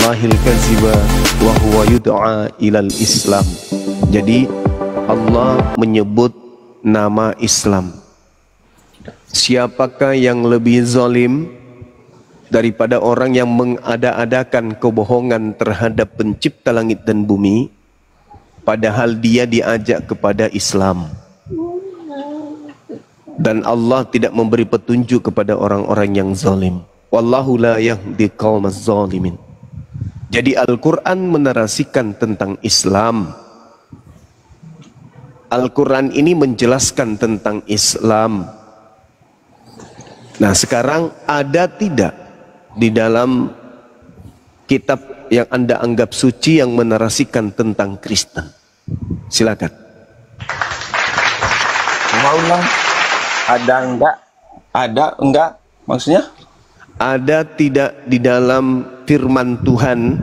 Allahil kaziba wa huwa yud'a ilal Islam. Jadi Allah menyebut nama Islam. Siapakah yang lebih zalim daripada orang yang mengada-adakan kebohongan terhadap pencipta langit dan bumi, padahal dia diajak kepada Islam? Dan Allah tidak memberi petunjuk kepada orang-orang yang zalim. Wallahu la yahdi qaumaz zalimin. Jadi Al-Quran menarasikan tentang Islam. Al-Quran ini menjelaskan tentang Islam. Nah, sekarang ada tidak di dalam kitab yang Anda anggap suci yang menarasikan tentang Kristen? Silakan. Maulah ada enggak? Ada enggak? Maksudnya? Ada tidak di dalam firman Tuhan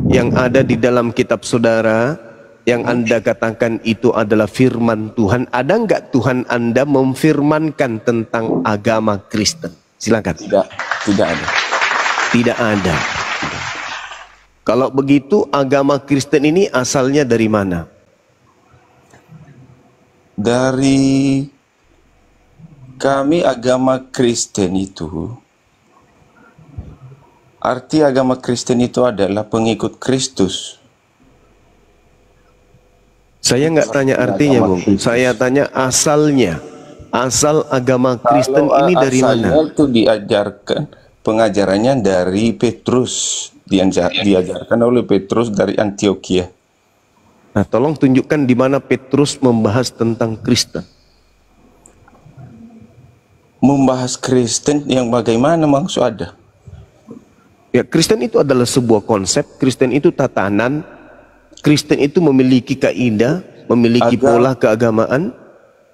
yang ada di dalam kitab saudara yang Anda katakan itu adalah firman Tuhan? Ada enggak Tuhan Anda memfirmankan tentang agama Kristen? Silakan. Tidak ada. Tidak ada. Kalau begitu agama Kristen ini asalnya dari mana? Dari kami agama Kristen itu, arti agama Kristen itu adalah pengikut Kristus. Saya nggak tanya artinya, Bung. Saya tanya asalnya. Asal agama Kristen ini dari mana? Asalnya itu diajarkan, pengajarannya dari Petrus. Diajarkan oleh Petrus dari Antioquia. Nah, tolong tunjukkan di mana Petrus membahas tentang Kristen. Membahas Kristen yang bagaimana maksud ada? Ya, Kristen itu adalah sebuah konsep, Kristen itu tatanan, Kristen itu memiliki kaidah, memiliki pola keagamaan,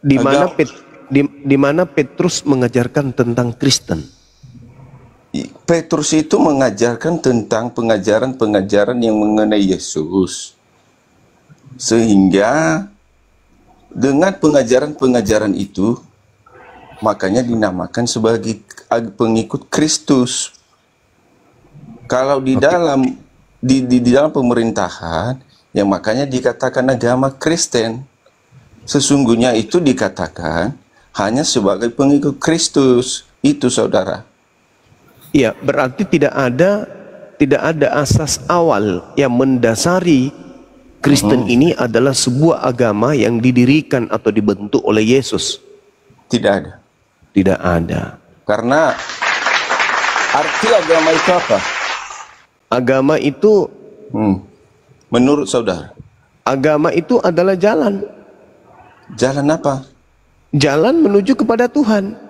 di mana Petrus mengajarkan tentang Kristen. Petrus itu mengajarkan tentang pengajaran-pengajaran yang mengenai Yesus. Sehingga dengan pengajaran-pengajaran itu, makanya dinamakan sebagai pengikut Kristus. Kalau di dalam dalam pemerintahan, yang makanya dikatakan agama Kristen, sesungguhnya itu dikatakan hanya sebagai pengikut Kristus. Itu saudara. Iya, berarti tidak ada asas awal yang mendasari Kristen ini adalah sebuah agama yang didirikan atau dibentuk oleh Yesus. Tidak ada. Tidak ada. Karena arti agama itu apa? Agama itu, menurut saudara, agama itu adalah jalan. Jalan apa? Jalan menuju kepada Tuhan.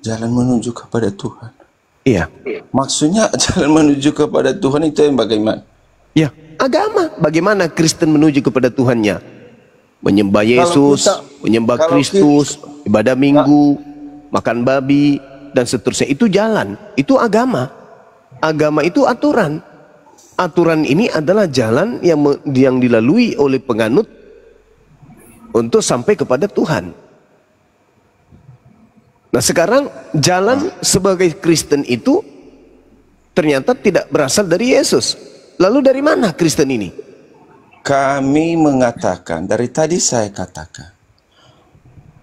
Jalan menuju kepada Tuhan. Iya. Maksudnya jalan menuju kepada Tuhan itu yang bagaimana? Ya, agama. Bagaimana Kristen menuju kepada Tuhannya? Menyembah Yesus, menyembah Kristus, ibadah minggu, makan babi, dan seterusnya. Itu jalan, itu agama. Agama itu aturan. Aturan ini adalah jalan yang dilalui oleh penganut untuk sampai kepada Tuhan. Nah, sekarang jalan sebagai Kristen itu ternyata tidak berasal dari Yesus. Lalu dari mana Kristen ini? Kami mengatakan, dari tadi saya katakan,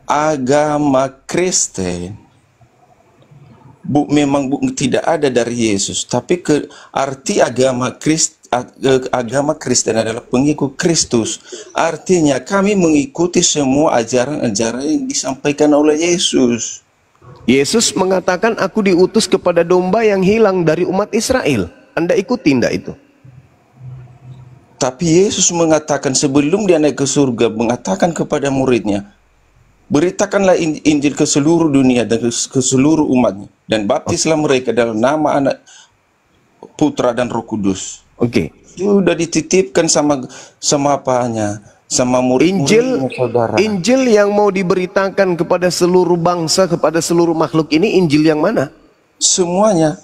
agama Kristen memang tidak ada dari Yesus, tapi arti agama Kristen adalah pengikut Kristus. Artinya kami mengikuti semua ajaran-ajaran yang disampaikan oleh Yesus. Yesus mengatakan, aku diutus kepada domba yang hilang dari umat Israel. Anda ikuti enggak itu? Tapi Yesus mengatakan sebelum dia naik ke surga, mengatakan kepada muridnya, beritakanlah Injil ke seluruh dunia dan ke seluruh umatnya, dan baptislah mereka dalam nama Anak, Putra dan Roh Kudus. Oke. Sudah dititipkan sama apanya? Sama murid-muridnya, saudara. Injil yang mau diberitakan kepada seluruh bangsa, kepada seluruh makhluk ini, Injil yang mana? Semuanya.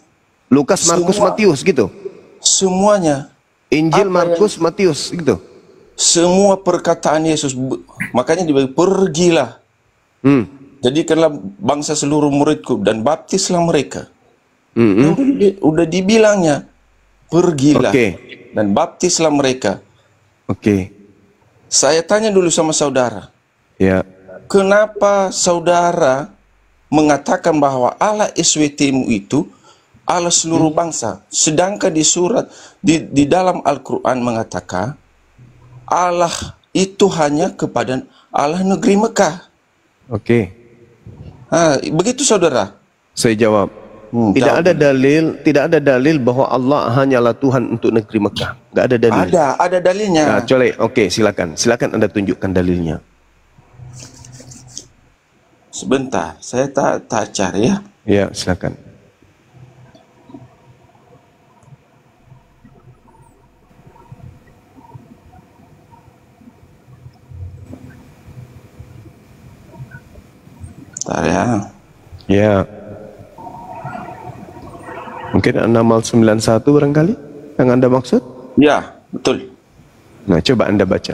Lukas, Markus, Matius gitu? Semuanya. Injil, Markus, Matius gitu? Semua perkataan Yesus. Makanya dibagi, pergilah. Jadikanlah bangsa seluruh muridku dan baptislah mereka Udah dibilangnya, pergilah dan baptislah mereka. Saya tanya dulu sama saudara, kenapa saudara mengatakan bahwa Allah SWT-mu itu Allah seluruh bangsa, sedangkan di surat di dalam Al-Quran mengatakan Allah itu hanya kepada Allah negeri Mekah. Begitu saudara. Saya jawab, tidak ada dalil bahwa Allah hanyalah Tuhan untuk negeri Mekah. Enggak ada dalil. Ada dalilnya. Silakan Anda tunjukkan dalilnya. Sebentar, saya tak cari ya. Ya, silakan. Ya. Mungkin An-Naml 91 barangkali yang Anda maksud? Ya, betul. Nah, coba Anda baca.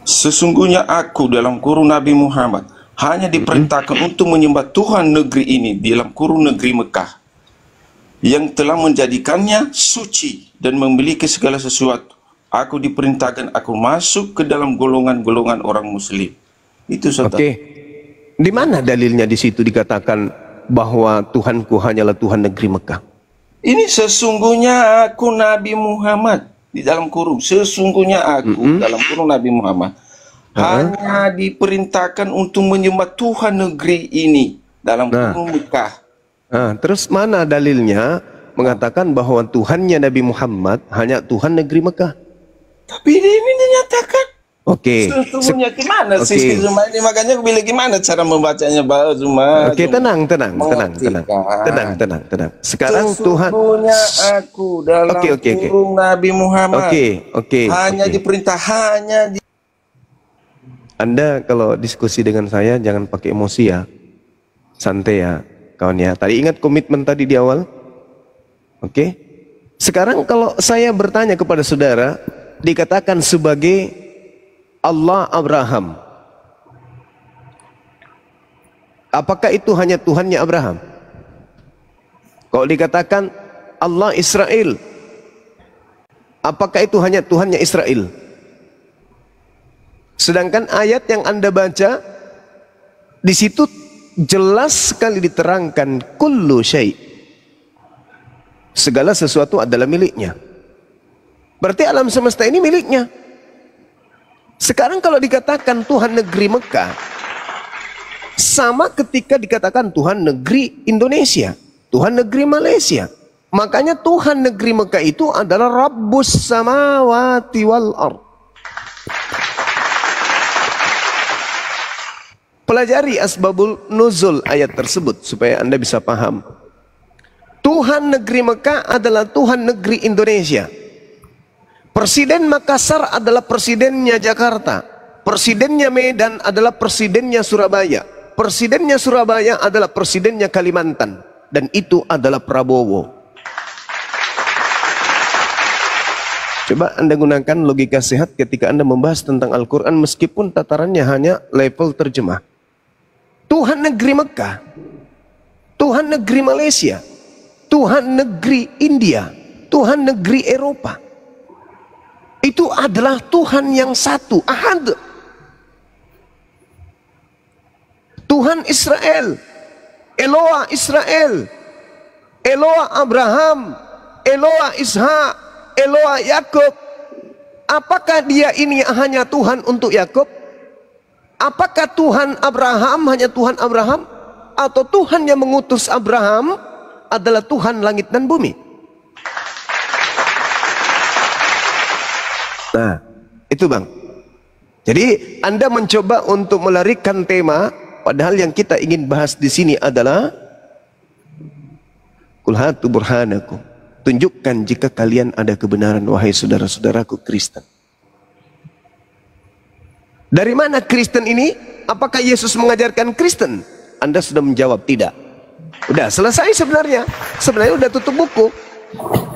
Sesungguhnya aku dalam kurung Nabi Muhammad hanya diperintahkan untuk menyembah Tuhan negeri ini dalam kurung negeri Mekah yang telah menjadikannya suci dan memiliki segala sesuatu. Aku diperintahkan aku masuk ke dalam golongan-golongan orang muslim. Itu saudara. Di mana dalilnya di situ dikatakan bahwa Tuhanku hanyalah Tuhan negeri Mekah? Ini sesungguhnya aku Nabi Muhammad di dalam kurung. Sesungguhnya aku dalam kurung Nabi Muhammad hanya diperintahkan untuk menyembah Tuhan negeri ini dalam kurung Mekah. Terus mana dalilnya mengatakan bahwa Tuhannya Nabi Muhammad hanya Tuhan negeri Mekah? Tapi ini dinyatakan. Sesungguhnya gimana sih Zuma ini? Makanya aku bilang gimana cara membacanya Pak Zuma. Tenang. Sekarang Tuhan aku dalam kurung Nabi Muhammad hanya diperintah Anda kalau diskusi dengan saya jangan pakai emosi ya. Santai ya kawan ya. Tadi ingat komitmen tadi di awal? Sekarang kalau saya bertanya kepada saudara, dikatakan sebagai Allah Abraham, apakah itu hanya Tuhannya Abraham? Kalau dikatakan Allah Israel, apakah itu hanya Tuhannya Israel? Sedangkan ayat yang Anda baca di situ jelas sekali diterangkan kullu syai', segala sesuatu adalah miliknya. Berarti alam semesta ini miliknya. Sekarang kalau dikatakan Tuhan negeri Mekah, sama ketika dikatakan Tuhan negeri Indonesia, Tuhan negeri Malaysia. Makanya Tuhan negeri Mekah itu adalah Rabbus samawati wal ard. Pelajari asbabul nuzul ayat tersebut supaya Anda bisa paham. Tuhan negeri Mekah adalah Tuhan negeri Indonesia. Presiden Makassar adalah presidennya Jakarta. Presidennya Medan adalah presidennya Surabaya. Presidennya Surabaya adalah presidennya Kalimantan. Dan itu adalah Prabowo. Coba Anda gunakan logika sehat ketika Anda membahas tentang Al-Quran meskipun tatarannya hanya level terjemah. Tuhan negeri Mekah, Tuhan negeri Malaysia, Tuhan negeri India, Tuhan negeri Eropa. Itu adalah Tuhan yang satu, Ahad. Tuhan Israel, Eloah Israel, Eloah Abraham, Eloah Ishak, Eloah Yakub. Apakah dia ini hanya Tuhan untuk Yakub? Apakah Tuhan Abraham hanya Tuhan Abraham? Atau Tuhan yang mengutus Abraham adalah Tuhan langit dan bumi? Nah, itu Bang. Jadi Anda mencoba untuk melarikan tema, padahal yang kita ingin bahas di sini adalah Qul hatu burhanakum. Tunjukkan jika kalian ada kebenaran, wahai saudara-saudaraku Kristen. Dari mana Kristen ini? Apakah Yesus mengajarkan Kristen? Anda sudah menjawab tidak. Udah selesai sebenarnya. Sebenarnya udah tutup buku.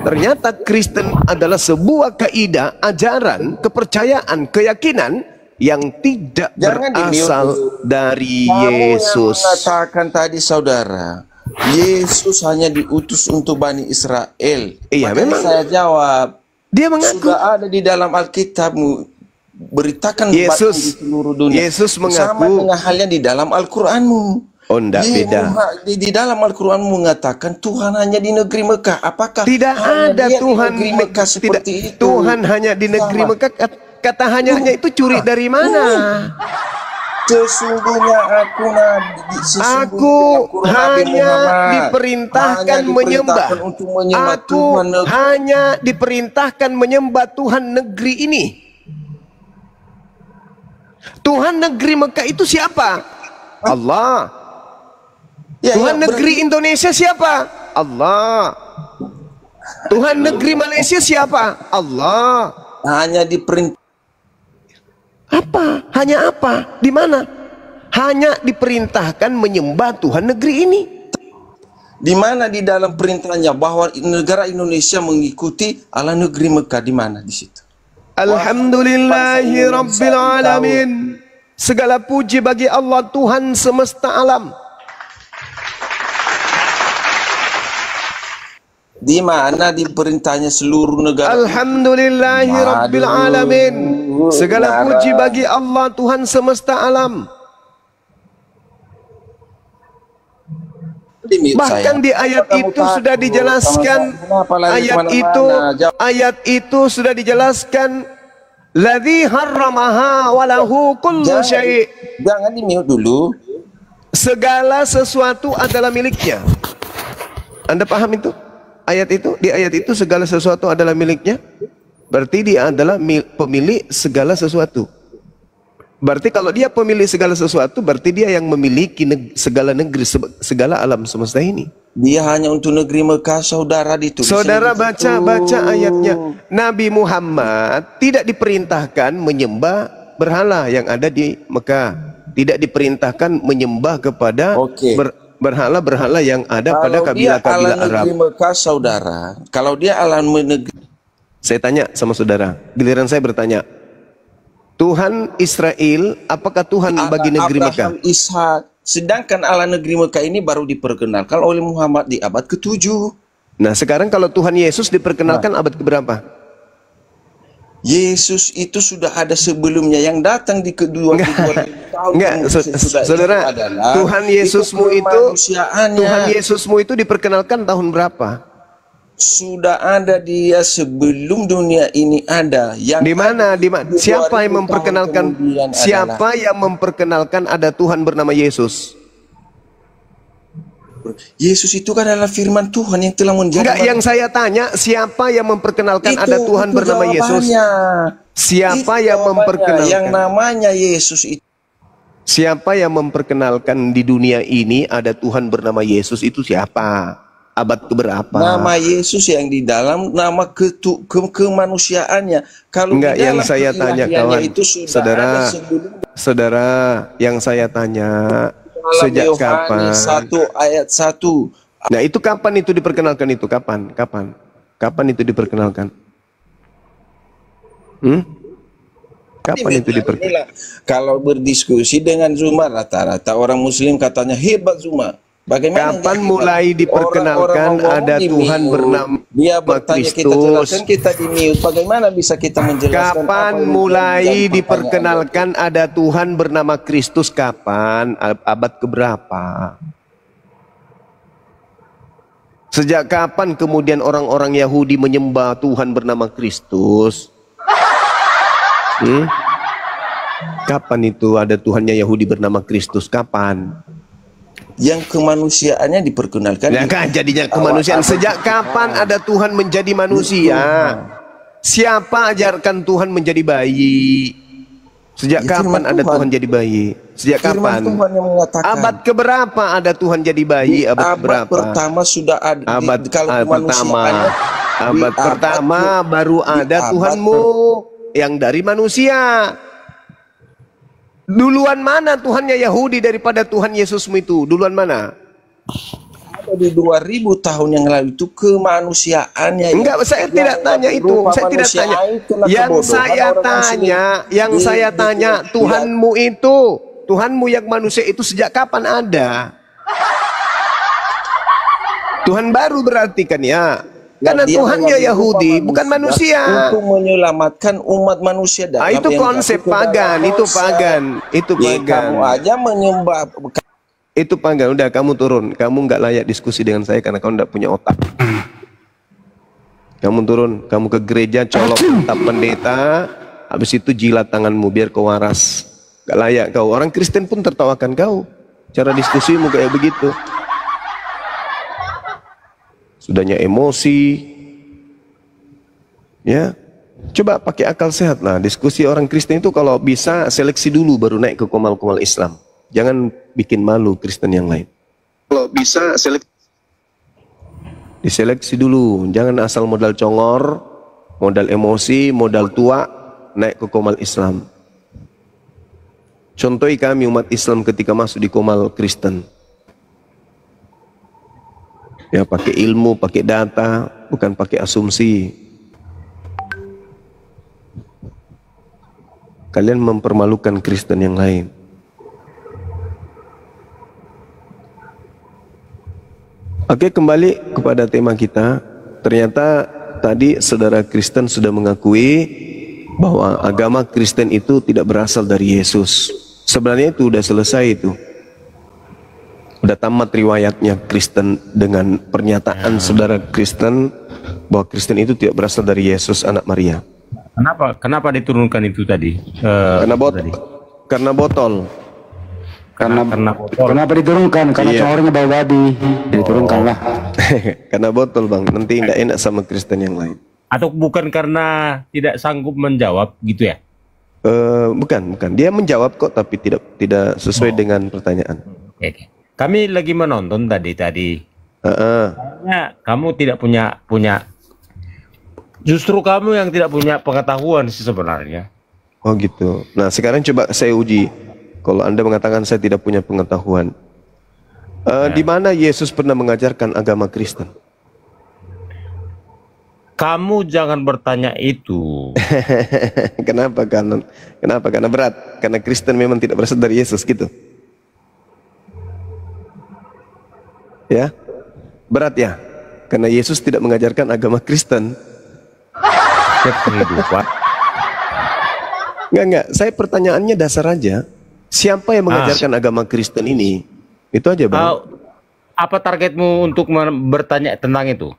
Ternyata Kristen adalah sebuah kaidah, ajaran, kepercayaan, keyakinan yang tidak Jangan berasal dari Yesus. Kamu yang mengatakan tadi saudara, Yesus hanya diutus untuk Bani Israel. Iya, Makanya memang. saya jawab, Dia mengaku. sudah ada di dalam Alkitabmu, beritakan di seluruh dunia. Yesus Sama mengaku. dengan halnya di dalam Al-Quranmu. Oh, enggak, beda. Di dalam Al-Quran mengatakan Tuhan hanya di negeri Mekah. Apakah Tidak hanya ada dia Tuhan di negeri Mekah seperti itu? Tuhan hanya di negeri Sama. Mekah. Kata hanya itu curi dari mana? Sesungguhnya aku nabi, Aku hanya diperintahkan menyembah. untuk menyembah Aku Tuhan negeri. hanya diperintahkan menyembah Tuhan negeri ini. Tuhan negeri Mekah itu siapa? Allah. Ya, Tuhan ya, negeri Indonesia siapa? Allah. Tuhan negeri Malaysia siapa? Allah. hanya diperintah. Apa? Hanya apa? Di mana? Hanya diperintahkan menyembah Tuhan negeri ini. Di mana di dalam perintahnya bahwa negara Indonesia mengikuti ala negeri Mekah, di mana di situ? Alhamdulillahi Rabbil Alamin. Segala puji bagi Allah Tuhan semesta alam. Di mana di perintahnya seluruh negara? Alhamdulillahi Rabbil Alamin. Segala puji bagi Allah Tuhan semesta alam. Bahkan di ayat itu sudah dijelaskan, ayat itu sudah dijelaskan, ladzi harramaha walahu kullu syai'. Jangan di-mute dulu. Segala sesuatu adalah miliknya. Anda paham itu? Ayat itu, di ayat itu segala sesuatu adalah miliknya. Berarti dia adalah pemilik segala sesuatu. Berarti kalau dia pemilik segala sesuatu, berarti dia yang memiliki segala negeri, segala alam semesta ini. Dia hanya untuk negeri Mekah, saudara, ditulis. Saudara baca ayatnya. Nabi Muhammad tidak diperintahkan menyembah berhala yang ada di Mekah. Tidak diperintahkan menyembah kepada berhala-berhala yang ada pada kabilah-kabilah Arab. Negeri Mekah, saudara. Kalau dia ala negeri. Saya tanya sama saudara, giliran saya bertanya. Tuhan Israel, apakah Tuhan bagi negeri Mekah? Ishak. Sedangkan ala negeri Mekah ini baru diperkenalkan oleh Muhammad di abad ke-7. Nah, sekarang kalau Tuhan Yesus diperkenalkan abad keberapa? Yesus itu sudah ada sebelumnya, yang datang di kedua tahun. Enggak, saudara, Tuhan Yesusmu itu diperkenalkan tahun berapa? Sudah ada dia sebelum dunia ini ada. Yang di mana? Siapa yang memperkenalkan? Siapa yang memperkenalkan ada Tuhan bernama Yesus? Yesus itu kan adalah firman Tuhan yang telah menjadi. Enggak, yang saya tanya, siapa yang memperkenalkan ada Tuhan bernama Yesus? Siapa yang memperkenalkan? Yang namanya Yesus itu. Siapa yang memperkenalkan di dunia ini ada Tuhan bernama Yesus itu siapa? Abad keberapa? Nama Yesus yang di dalam nama kemanusiaannya. Kalau enggak, yang saya tanya kawan, itu saudara, yang saya tanya, sejak kapan? 1 ayat 1. Nah, itu kapan itu diperkenalkan itu? Kapan? Kapan itu diperkenalkan? Kapan itu diperkenalkan? Kalau berdiskusi dengan Zuma, rata-rata orang Muslim katanya hebat Zuma. Bagaimana kapan mulai diperkenalkan ada Tuhan bernama Kristus? Kita di-mute. Bagaimana bisa kita menjelaskan? Kapan mulai diperkenalkan ada Tuhan bernama Kristus? Kapan? Abad keberapa? Sejak kapan kemudian orang-orang Yahudi menyembah Tuhan bernama Kristus? Kapan itu ada Tuhannya Yahudi bernama Kristus? Kapan? Yang kemanusiaannya diperkenalkan. Ya kan, jadinya kemanusiaan. Sejak kapan ada Tuhan menjadi manusia? Siapa ajarkan Tuhan menjadi bayi? Sejak kapan ada Tuhan jadi bayi? Sejak kapan? Abad keberapa ada Tuhan jadi bayi? Abad keberapa? Pertama sudah ada. Abad pertama baru ada Tuhanmu yang dari manusia. Duluan mana Tuhannya Yahudi daripada Tuhan Yesusmu itu? Duluan mana? di 2000 tahun yang lalu itu kemanusiaannya. Enggak, saya tidak tanya itu. Saya tidak tanya. Yang saya tanya, Tuhanmu itu, Tuhanmu yang manusia itu sejak kapan ada? Tuhan baru berarti kan ya? Karena Tuhannya Yahudi, bukan manusia. Untuk menyelamatkan umat manusia. Itu konsep pagan, itu pagan, itu pagan. Kamu aja menyembah. Itu pagan. Udah, kamu turun. Kamu nggak layak diskusi dengan saya karena kamu nggak punya otak. Kamu turun, kamu ke gereja, colok mantap pendeta, habis itu jilat tanganmu biar kau waras. Gak layak kau. Orang Kristen pun tertawakan kau. Cara diskusimu kayak begitu. Sudahnya emosi, ya. Coba pakai akal sehat lah. Diskusi orang Kristen itu kalau bisa seleksi dulu baru naik ke komal-komal Islam. Jangan bikin malu Kristen yang lain. Kalau bisa diseleksi dulu. Jangan asal modal congor, modal emosi, modal tua, naik ke komal Islam. Contohi kami umat Islam ketika masuk di komal Kristen. Ya, pakai ilmu, pakai data, bukan pakai asumsi. Kalian mempermalukan Kristen yang lain. Oke, kembali kepada tema kita. Ternyata tadi saudara Kristen sudah mengakui bahwa agama Kristen itu tidak berasal dari Yesus. Sebenarnya itu udah selesai itu. Udah tamat riwayatnya Kristen dengan pernyataan saudara Kristen bahwa Kristen itu tidak berasal dari Yesus anak Maria. Kenapa diturunkan itu tadi? Karena botol. Karena botol. Kenapa diturunkan? Karena congornya bau babi. Diturunkan lah. Karena botol, Bang. Nanti tidak enak sama Kristen yang lain. Atau bukan karena tidak sanggup menjawab gitu ya? Bukan. Dia menjawab kok, tapi tidak sesuai dengan pertanyaan. Oke. Kami lagi menonton tadi. Karena kamu tidak punya. Justru kamu yang tidak punya pengetahuan sih sebenarnya. Oh gitu. Nah sekarang coba saya uji. Kalau Anda mengatakan saya tidak punya pengetahuan, di mana Yesus pernah mengajarkan agama Kristen? Kamu jangan bertanya itu. Kenapa? Karena berat. Karena Kristen memang tidak berasal dari Yesus gitu. Ya, berat ya. Karena Yesus tidak mengajarkan agama Kristen. Enggak. Saya pertanyaannya dasar aja. Siapa yang mengajarkan agama Kristen ini? Itu aja, Bang. Apa targetmu untuk bertanya tentang itu?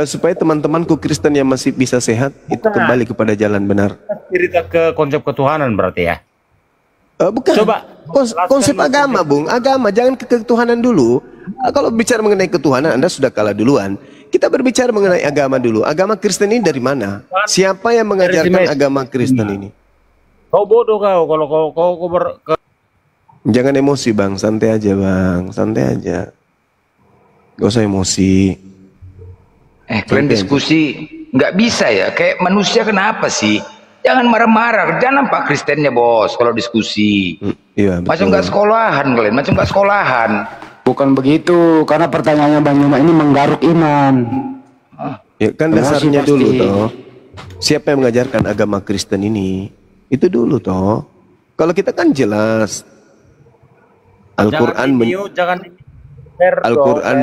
Supaya teman-temanku Kristen yang masih bisa sehat itu kembali kepada jalan benar. Cerita ke konsep ketuhanan berarti ya? Bukan. Coba konsep agama, Bung. Agama, jangan ke ketuhanan dulu. Kalau bicara mengenai ketuhanan, Anda sudah kalah duluan. Kita berbicara mengenai agama dulu. Agama Kristen ini dari mana? Siapa yang mengajarkan agama Kristen ini? Kau bodoh kalau kau Jangan emosi, Bang. Santai aja, Bang. Santai aja. Gak usah emosi. Kalian diskusi nggak bisa ya? Kayak manusia kenapa sih? Jangan marah-marah. Jangan nampak Kristennya bos kalau diskusi. Iya, betul. Macam nggak sekolahan kalian. Macam nggak sekolahan. Bukan begitu, karena pertanyaannya Bang Yuma ini menggaruk iman. Ya kan dasarnya dulu toh. Siapa yang mengajarkan agama Kristen ini? Itu dulu toh. Kalau kita kan jelas. Al-Quran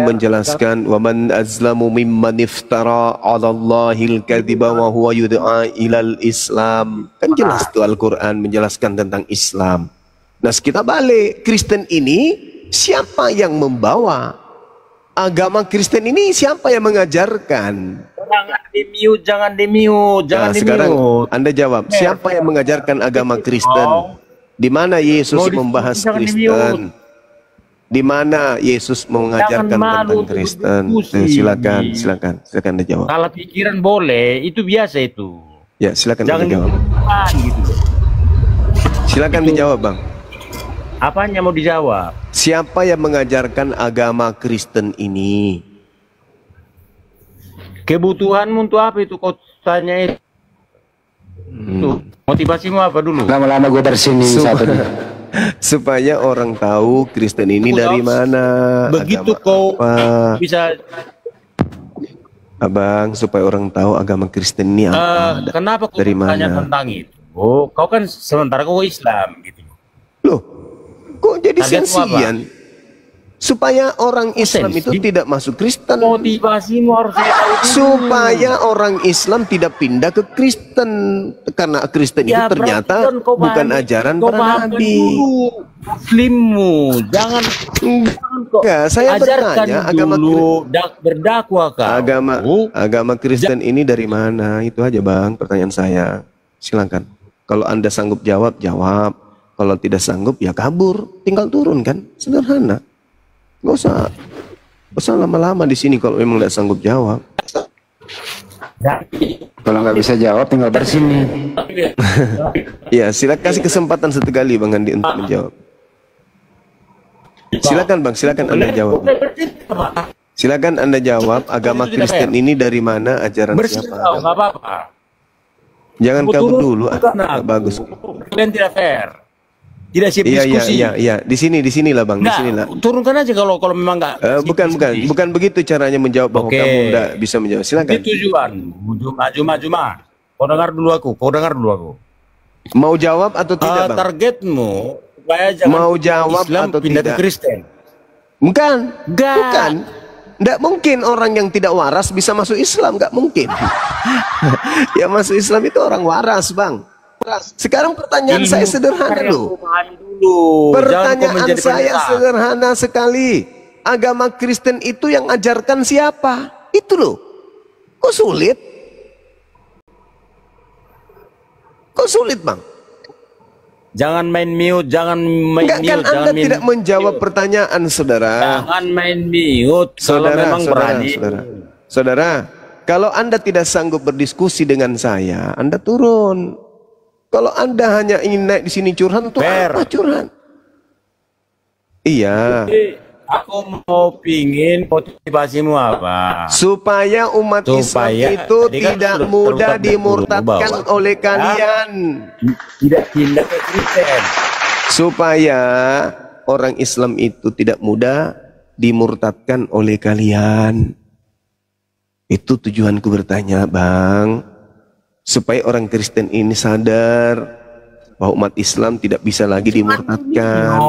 menjelaskan wa man azlamu mimman iftara 'ala Allahil kadhiba wa huwa yud'a ilal Islam. Kan jelas tuh Al-Quran menjelaskan tentang Islam. Nah, kita balik, Kristen ini siapa yang membawa? Agama Kristen ini siapa yang mengajarkan? Jangan di-mute. Nah, sekarang Anda jawab, siapa yang mengajarkan agama Kristen? Di mana Yesus membahas Kristen? Di mana Yesus mengajarkan tentang Kristen? Silakan Anda jawab. Kalau pikiran boleh, itu biasa itu. Ya, silakan Anda jawab. Gitu. Silakan dijawab, Bang. Apanya mau dijawab? Siapa yang mengajarkan agama Kristen ini? Kebutuhanmu untuk apa itu kau tanya itu? Motivasimu apa dulu? Lama-lama gue bersini satu nih. supaya orang tahu Kristen ini dari mana, begitu agama kau apa. bisa Abang, supaya orang tahu agama Kristen ini apa, kenapa kau dari bertanya mana. tentang itu? Oh, kau kan sementara kau Islam gitu. Loh, kok jadi Targetmu sensian? Supaya orang Islam itu sensi? tidak masuk Kristen. Motivasimu harus saya tahu dulu. Supaya orang Islam tidak pindah ke Kristen. Karena Kristen itu Ya, ternyata berarti kan kau bukan pahami- ajaran kau para pahamkan nabi. dulu Muslimmu, jangan kok Enggak, saya ajarkan bertanya agama dulu berdakwah kau. agama Kristen ini dari mana? Itu aja Bang, pertanyaan saya. Silakan. Kalau Anda sanggup jawab, jawab. Kalau tidak sanggup, ya kabur. Tinggal turun kan? Sederhana. Gak usah lama-lama di sini kalau memang tidak sanggup jawab. Kalau nggak bisa jawab tinggal bersin nih. Ya, silakan kasih kesempatan satu kali Bang Andi untuk menjawab. Silakan Bang, silakan Anda jawab. Silakan Anda jawab, agama Kristen ini dari mana, ajaran Bersih siapa? kau, nggak apa-apa. Jangan kabur dulu, Karena bagus. kalian tidak fair, tidak siap Iya, diskusi. iya. Di sinilah Bang, di Nah, sinilah. turunkan aja kalau memang nggak. Bukan begitu caranya menjawab bahwa Oke. kamu tidak bisa menjawab. Silakan. Itu tujuan. Maju. Kau dengar dulu aku. Mau jawab atau tidak, Bang? Targetmu supaya jangan Mau jawab Islam atau pindah tidak? ke Kristen. Bukan. Enggak. Bukan. Tidak mungkin orang yang tidak waras bisa masuk Islam, nggak mungkin. Ya masuk Islam itu orang waras, Bang. Sekarang pertanyaan saya sederhana loh. Pertanyaan saya sederhana sekali. Agama Kristen itu yang ajarkan siapa? Itu loh. Kok sulit? Kok sulit, Bang? Jangan main mute, Enggak kan Anda tidak menjawab pertanyaan, saudara. Jangan main mute kalau memang berani. Saudara, kalau Anda tidak sanggup berdiskusi dengan saya, Anda turun. Kalau Anda hanya ingin naik di sini curhat, untuk apa curhat? Iya. Aku mau pingin motivasimu apa? Supaya umat Islam itu tidak mudah dimurtadkan oleh kalian. Tidak pindah ke Kristen. Supaya orang Islam itu tidak mudah dimurtadkan oleh kalian. Itu tujuanku bertanya, Bang. Supaya orang Kristen ini sadar bahwa umat Islam tidak bisa lagi dimurtadkan.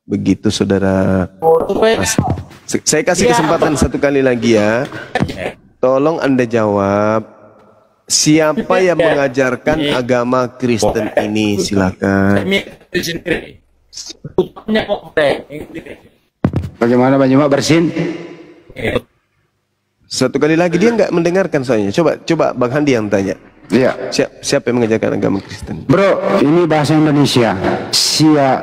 Begitu, saudara. Saya kasih kesempatan satu kali lagi ya. Tolong Anda jawab. Siapa yang mengajarkan agama Kristen ini? Silakan. Bagaimana Bang bersin? Satu kali lagi dia nggak mendengarkan soalnya. Coba Bang Handi yang tanya. Iya. Siapa yang mengajarkan agama Kristen? Bro, ini bahasa Indonesia.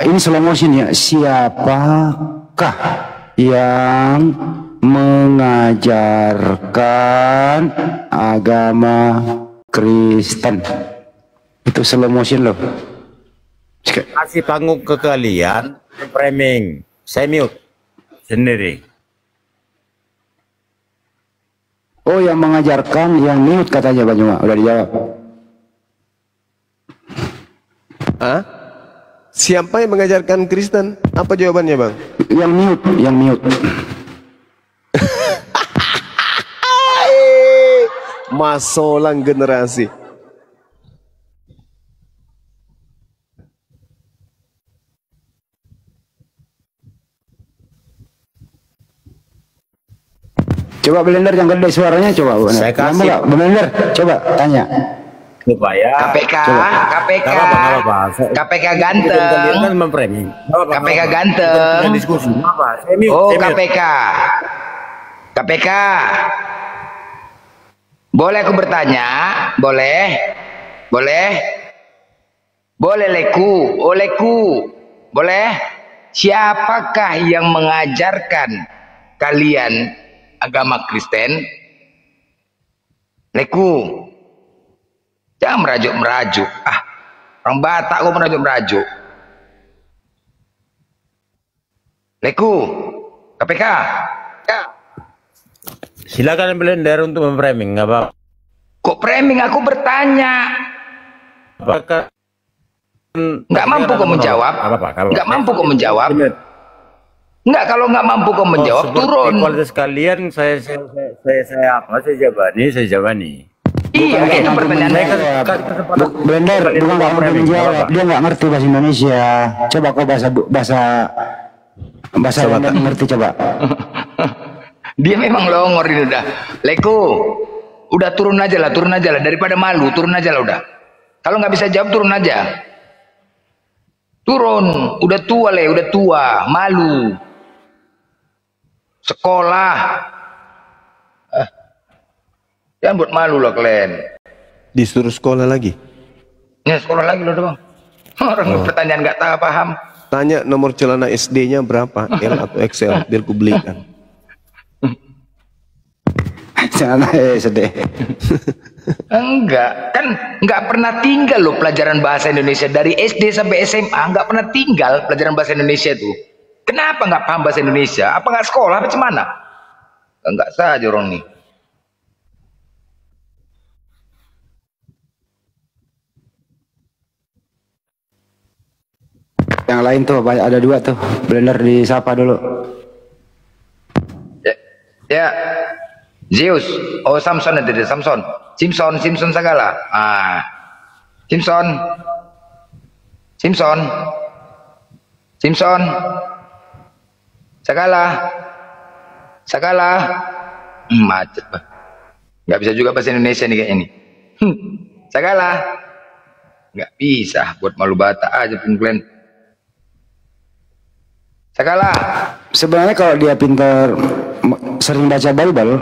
Ini slow motion ya. Siapakah yang mengajarkan agama Kristen? Itu slow motion loh. Kasih panggung ke kalian, framing. Saya mute sendiri. Oh, yang mengajarkan, yang mute katanya Bang Juma. Udah dijawab. Hah? Siapa yang mengajarkan Kristen? Apa jawabannya, Bang? Yang mute. Masolang generasi. Coba Blender yang gede suaranya coba. Saya kasih. Blender, coba tanya. Supaya KPK ganteng. Kan memframing. KPK ganteng. Diskusi. Apa? Saya mute. Oh, saya mute. KPK. Boleh aku bertanya? Boleh? Boleh leku. Boleh? Siapakah yang mengajarkan kalian agama Kristen? Leku. Jangan merajuk-merajuk. Orang Batak kok merajuk-merajuk. Leku. KPK. Ya. Silakan Blender untuk memframing, nggak apa-apa. Kok framing? Aku bertanya. Apakah Nggak mampu kau menjawab. Nggak mampu kau menjawab. Nggak, kalau nggak mampu kau menjawab, turun. Kualitas kalian saya jawabani. Iya, itu pertanyaan saya. Blender, bukan nggak mau menjawab. Dia nggak ngerti bahasa Indonesia. Coba kau bahasa Blender ngerti coba. Dia memang longor ini udah. Leko, udah turun aja lah daripada malu, turun aja lah udah. Kalau nggak bisa jawab, turun aja. Turun, udah tua udah tua, malu. Sekolah. Jangan buat malu lah kalian. Disuruh sekolah lagi. Ya sekolah lagi loh Bang. Orang pertanyaan nggak tahu paham. Tanya nomor celana SD-nya berapa, L atau XL, biar ku belikan. Celana SD. Enggak, kan nggak pernah tinggal loh pelajaran bahasa Indonesia dari SD sampai SMA, nggak pernah tinggal pelajaran bahasa Indonesia itu. Kenapa nggak paham bahasa Indonesia? Apa nggak sekolah? Apa gimana? Enggak saja orang nih. Yang lain tuh ada 2 tuh. Blender disapa dulu. Ya. Zeus, oh Samson ada Samson, Simpson segala. Simpson, segala, macet bah. Nggak bisa juga bahasa Indonesia nih kayaknya nih. Segala, nggak bisa, buat malu bata aja pengklen. Segala. Sebenarnya kalau dia pintar, sering baca Bible,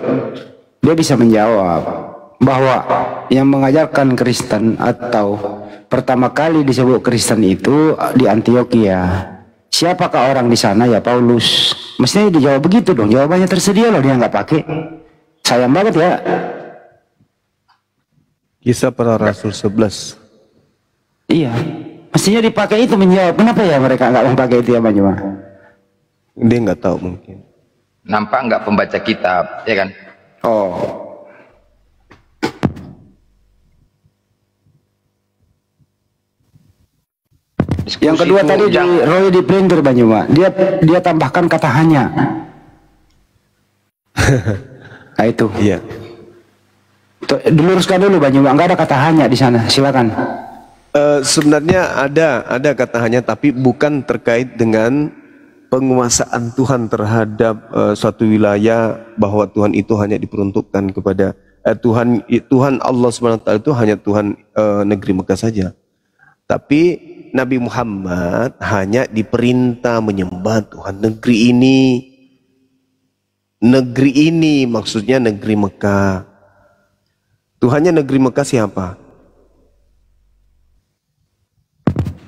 dia bisa menjawab bahwa yang mengajarkan Kristen atau pertama kali disebut Kristen itu di Antioquia. Siapakah orang di sana? Ya Paulus. Mestinya dijawab begitu dong. Jawabannya tersedia loh, dia nggak pakai. Sayang banget ya. Kisah Para Rasul 11. Iya. Mestinya dipakai itu menjawab. Kenapa ya mereka nggak memakai itu ya Banyuma? Dia nggak tahu mungkin. Nampak nggak pembaca kitab, ya kan? Oh. Diskusi Yang kedua tadi Roy di printer Banyuma, dia tambahkan kata hanya. Nah itu. Iya. Diluruskan dulu Banyuma, nggak ada kata hanya di sana. Silakan. Sebenarnya ada kata hanya, tapi bukan terkait dengan penguasaan Tuhan terhadap suatu wilayah, bahwa Tuhan itu hanya diperuntukkan kepada Tuhan Allah SWT itu hanya Tuhan negeri Mekah saja. Tapi Nabi Muhammad hanya diperintah menyembah Tuhan negeri ini. Negeri ini maksudnya negeri Mekah. Tuhannya negeri Mekah siapa?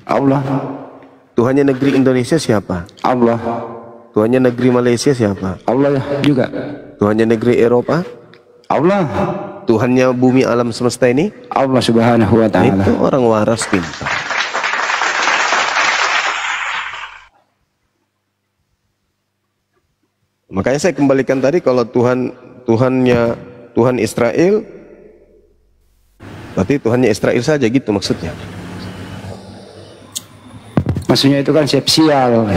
Allah. Tuhannya negeri Indonesia siapa? Allah. Tuhannya negeri Malaysia siapa? Allah juga. Tuhannya negeri Eropa? Allah. Tuhannya bumi alam semesta ini? Allah Subhanahu wa ta'ala. Itu orang waras pintar. Makanya saya kembalikan tadi, kalau Tuhan Israel, berarti Tuhannya Israel saja gitu maksudnya. Maksudnya itu kan sepsial,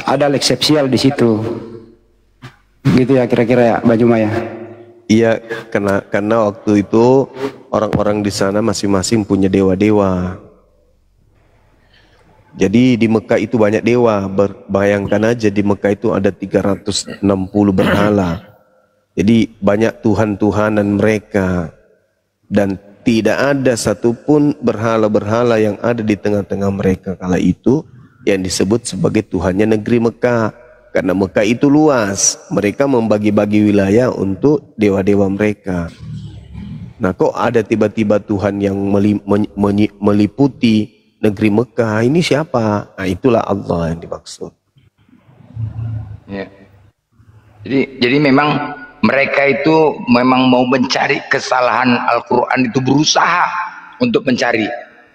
ada leksepsial di situ, gitu ya kira-kira ya Banyuma ya. Iya, karena waktu itu orang-orang di sana masing-masing punya dewa-dewa. Jadi di Mekah itu banyak dewa. Bayangkan aja di Mekah itu ada 360 berhala. Jadi banyak tuhan-tuhanan mereka, dan tidak ada satupun berhala-berhala yang ada di tengah-tengah mereka kala itu yang disebut sebagai Tuhannya negeri Mekah. Karena Mekah itu luas, mereka membagi-bagi wilayah untuk dewa-dewa mereka. Nah, kok ada tiba-tiba Tuhan yang meliputi negeri Mekah? Ini siapa? Nah, itulah Allah yang dimaksud. Ya. Jadi memang mereka itu memang mau mencari kesalahan Al-Quran, itu berusaha untuk mencari,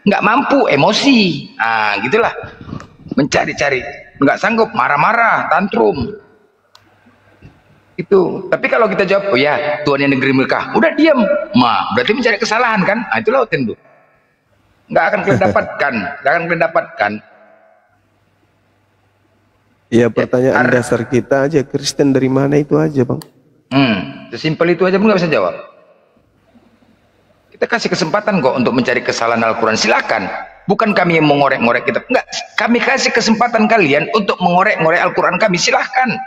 nggak mampu, emosi, nah gitulah, mencari-cari, nggak sanggup, marah-marah, tantrum itu. Tapi kalau kita jawab, oh ya Tuhannya negeri Mekah, udah diam, berarti mencari kesalahan kan? Nah itulah tentu Nggak akan kalian dapatkan, nggak akan kalian dapatkan. Ya pertanyaan dasar kita aja, Kristen dari mana itu aja bang. Sesimpel itu aja pun nggak bisa jawab. Kita kasih kesempatan kok untuk mencari kesalahan Al-Quran, silakan. Bukan kami yang mengorek-ngorek kita, enggak. Kami kasih kesempatan kalian untuk mengorek-ngorek Al-Quran kami, silakan.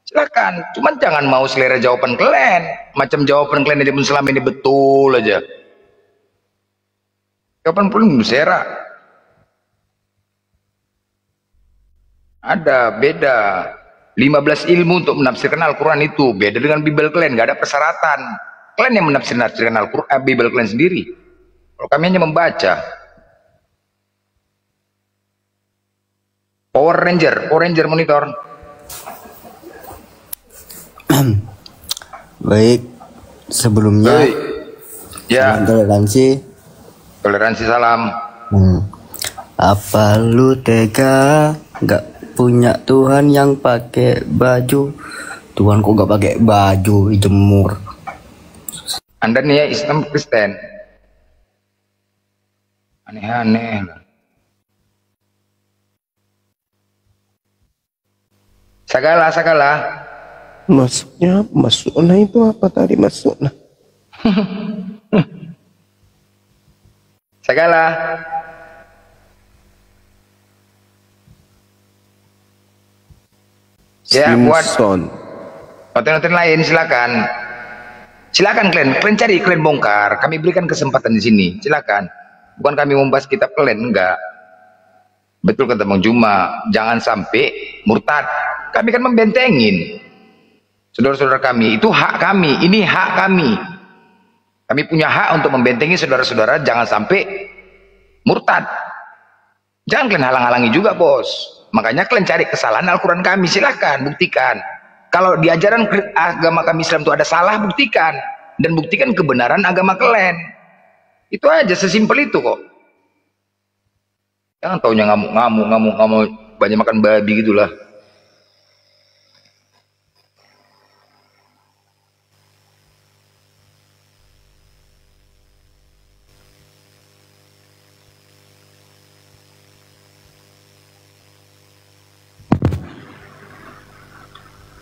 Silakan, cuman jangan mau selera jawaban kalian. Macam jawaban kalian aja pun selama ini betul aja. Jawaban pun selera. Ada beda. 15 ilmu untuk menafsirkan Al-Quran itu beda dengan Bible kalian, nggak ada persyaratan. Kalian yang menafsirkan Al-Quran, Bible kalian sendiri. Kalau kami hanya membaca. Power Ranger monitor. Baik, sebelumnya Ya, toleransi salam. Apa lu tega nggak punya Tuhan yang pakai baju? Tuhan kok nggak pakai baju, jemur. Anda nih ya Islam Kristen. Aneh-aneh lah. Sagala. Masuknya, masukna itu apa tadi masukna? Sagala. Ya, buat konten-konten lain silakan. Silakan kalian cari, kalian bongkar. Kami berikan kesempatan di sini. Silakan. Bukan kami membahas kitab kalian, enggak. Betul kata Bang Juma, jangan sampai murtad. Kami kan membentengin saudara-saudara kami, itu hak kami, ini hak kami. Kami punya hak untuk membentengi saudara-saudara jangan sampai murtad. Jangan kalian halang-halangi juga, bos. Makanya kalian cari kesalahan Al-Quran kami, silahkan buktikan. Kalau di ajaran agama kami Islam itu ada salah, buktikan. Dan buktikan kebenaran agama kalian. Itu aja, sesimpel itu kok. Jangan taunya ngamuk, banyak makan babi gitulah.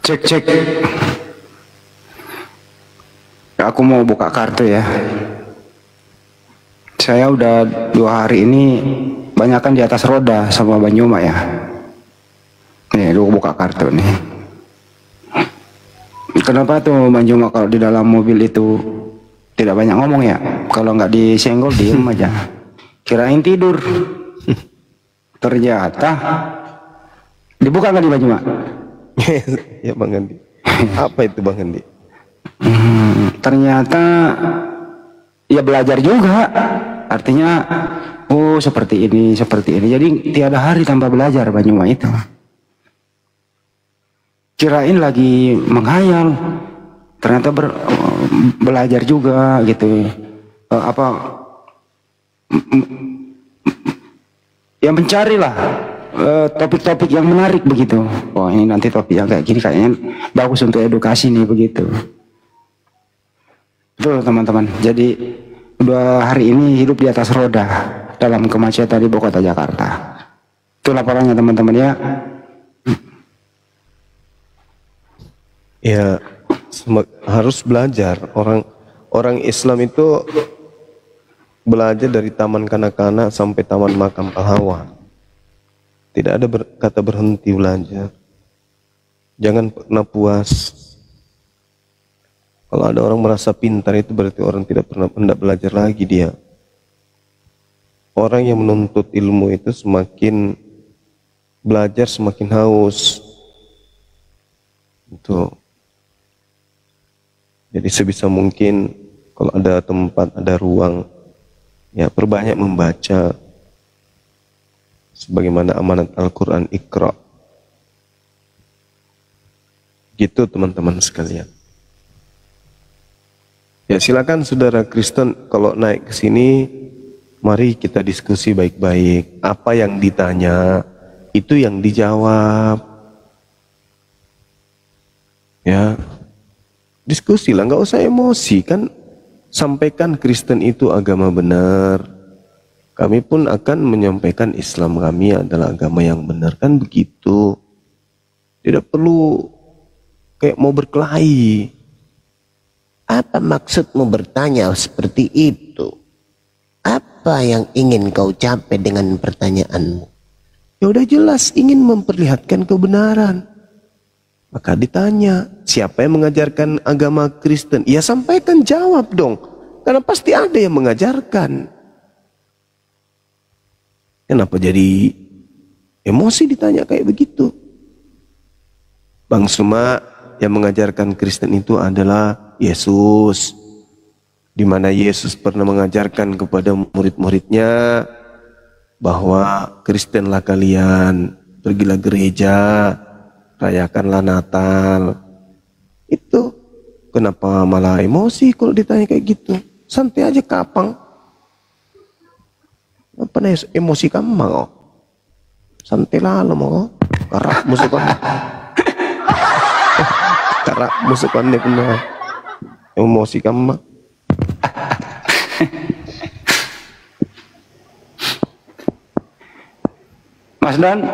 Cek. Aku mau buka kartu ya. Saya udah 2 hari ini banyakan di atas roda sama Banyuma ya. Nih, lu buka kartu nih. Kenapa tuh Banyuma kalau di dalam mobil itu tidak banyak ngomong ya? Kalau nggak disenggol diem aja. Kirain tidur. Ternyata dibuka nggak di Banyuma? Ya Bang Andi. Apa itu Bang Andi? Ternyata ya belajar juga. Artinya oh seperti ini. Jadi tiada hari tanpa belajar Banyuma itu. Kirain lagi menghayal. Ternyata belajar juga gitu. Ya mencarilah topik-topik yang menarik begitu. Oh ini nanti topik yang kayak gini kayaknya bagus untuk edukasi nih begitu. Betul teman-teman. Jadi 2 hari ini hidup di atas roda dalam kemacetan di Ibu Kota Jakarta. Itu laporannya teman-teman ya. Ya harus belajar. Orang Islam itu belajar dari taman kanak-kanak sampai taman makam pahlawan. Tidak ada kata berhenti belajar. Jangan pernah puas. Kalau ada orang merasa pintar itu berarti orang tidak pernah belajar lagi dia. Orang yang menuntut ilmu itu semakin belajar semakin haus. Itu. Jadi sebisa mungkin kalau ada tempat, ada ruang, ya perbanyak membaca. Sebagaimana amanat Al-Quran Iqra. Gitu teman-teman sekalian. Ya silakan saudara Kristen kalau naik ke sini, mari kita diskusi baik-baik. Apa yang ditanya, itu yang dijawab. Ya, diskusi lah, nggak usah emosi kan. Sampaikan Kristen itu agama benar. Kami pun akan menyampaikan Islam kami adalah agama yang benar, kan begitu. Tidak perlu kayak mau berkelahi. Apa maksudmu bertanya seperti itu? Apa yang ingin kau capai dengan pertanyaanmu? Ya udah jelas ingin memperlihatkan kebenaran. Maka ditanya, siapa yang mengajarkan agama Kristen? Ya sampaikan, jawab dong. Karena pasti ada yang mengajarkan. Kenapa jadi emosi ditanya kayak begitu? Bang Suma, yang mengajarkan Kristen itu adalah Yesus. Di mana Yesus pernah mengajarkan kepada murid-muridnya bahwa Kristenlah kalian, pergilah gereja, rayakanlah Natal. Itu kenapa malah emosi kalau ditanya kayak gitu? Santai aja, kapang. Apa nih emosi kamu mau? Santai lah lo mau. Karak musukan. Karak musukan deh benar. Emosi kamu. Mas Don,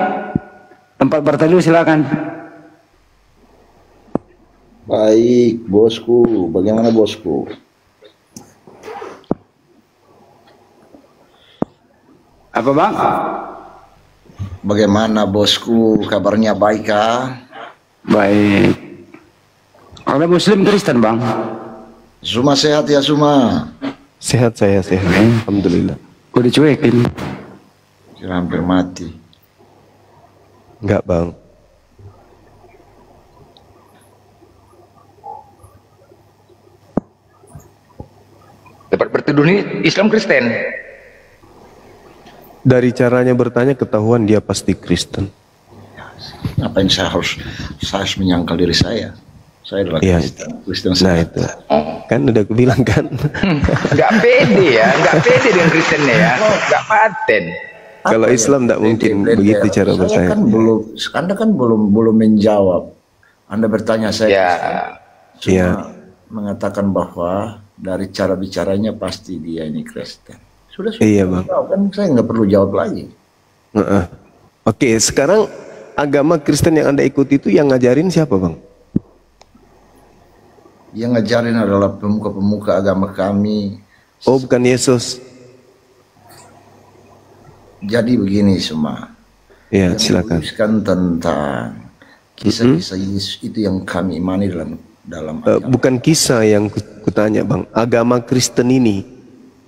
tempat berteduh silakan. Baik, bosku. Bagaimana bosku? Apa bang? Bagaimana bosku? Kabarnya baik kah? Baik. Ada Muslim Kristen bang? Suma sehat ya Suma? Sehat saya, sehat. Alhamdulillah. Gue dicuekin. Kira hampir mati. Enggak bang. Tempat berteduh ini Islam Kristen. Dari caranya bertanya ketahuan dia pasti Kristen. Ngapain saya harus menyangkal diri saya? Saya adalah Iya. Kristen. Nah itu. Kan udah aku bilang kan. Nggak pede ya, nggak pede dengan Kristennya ya, nggak paten. Kalau Islam tidak mungkin begitu cara bertanya. Anda kan belum menjawab. Anda bertanya saya. Ya. Cuma Iya. mengatakan bahwa dari cara bicaranya pasti dia ini Kristen. Sudah. Iya bang. Kan saya nggak perlu jawab lagi. Oke, sekarang agama Kristen yang Anda ikuti itu yang ngajarin siapa bang? Yang ngajarin adalah pemuka-pemuka agama kami. Oh bukan Yesus. Jadi begini semua. Ya silakan. Menuliskan tentang kisah-kisah Yesus itu yang kami imani dalam agama. Bukan kisah yang kutanya bang. Agama Kristen ini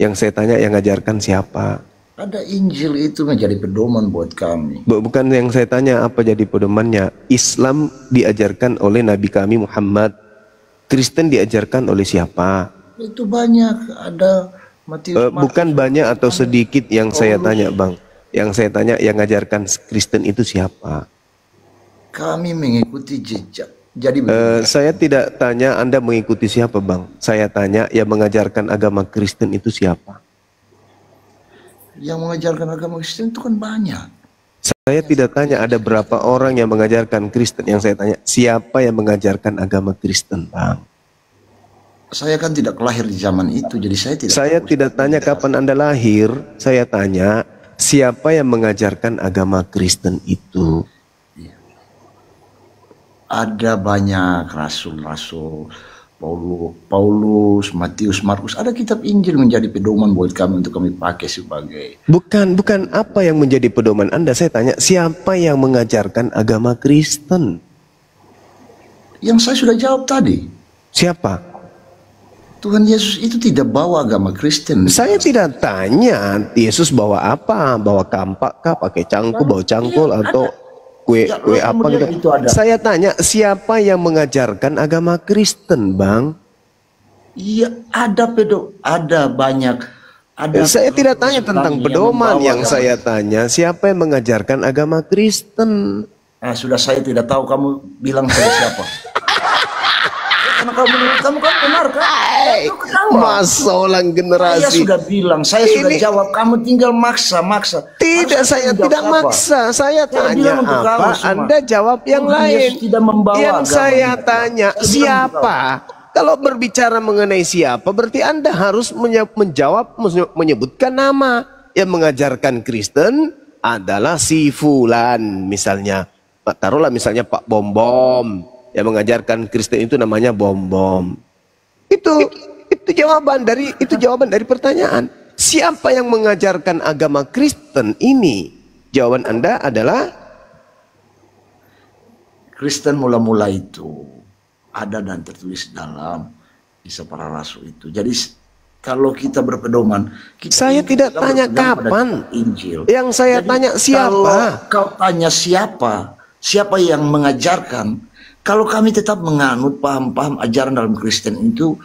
yang saya tanya yang ngajarkan siapa? Ada Injil itu menjadi pedoman buat kami. Bukan yang saya tanya apa jadi pedomannya. Islam diajarkan oleh Nabi kami Muhammad. Kristen diajarkan oleh siapa? Itu banyak. Ada Matius. Bukan banyak atau sedikit yang saya tanya bang. Yang saya tanya yang ngajarkan Kristen itu siapa? Kami mengikuti jejak. Jadi saya tidak tanya Anda mengikuti siapa bang. Saya tanya yang mengajarkan agama Kristen itu siapa? Yang mengajarkan agama Kristen itu kan banyak. Saya tidak tanya ada berapa orang yang mengajarkan Kristen. Yang saya tanya siapa yang mengajarkan agama Kristen bang? Saya kan tidak lahir di zaman itu, jadi saya tidak. Saya tidak tanya kapan Anda lahir. Saya tanya siapa yang mengajarkan agama Kristen itu? Ada banyak rasul-rasul, Paulus, Matius, Markus. Ada kitab Injil menjadi pedoman buat kami untuk kami pakai sebagai. Bukan apa yang menjadi pedoman Anda. Saya tanya siapa yang mengajarkan agama Kristen? Yang saya sudah jawab tadi. Siapa? Tuhan Yesus itu tidak bawa agama Kristen. Saya tidak tanya Yesus bawa apa, bawa kampak kah, pakai cangkul, bawa cangkul atau kue apa gitu. Saya tanya siapa yang mengajarkan agama Kristen, bang? Iya, ada banyak. Saya tidak tanya tentang pedoman, yang saya tanya siapa yang mengajarkan agama Kristen. Nah, sudah saya tidak tahu kamu bilang saya siapa. Karena kamu kan benar kan? Masa ulang generasi. Saya sudah bilang, saya sudah jawab. Kamu tinggal maksa. Tidak, saya tidak maksa. Saya tanya apa, Anda jawab yang lain. Yang saya tanya siapa? Kalau berbicara mengenai siapa, berarti Anda harus menjawab, menyebutkan nama. yang mengajarkan Kristen adalah si fulan, misalnya. Taruhlah misalnya Pak Bom-Bom yang mengajarkan Kristen itu namanya Bom-Bom. Itu jawaban dari pertanyaan. Siapa yang mengajarkan agama Kristen ini? Jawaban Anda adalah Kristen mula-mula itu ada dan tertulis dalam kisah para rasul itu. Jadi kalau kita berpedoman, saya tidak tanya kapan Injil. Yang saya tanya siapa? Kalau kau tanya siapa yang mengajarkan? Kalau kami tetap menganut paham-paham ajaran dalam Kristen itu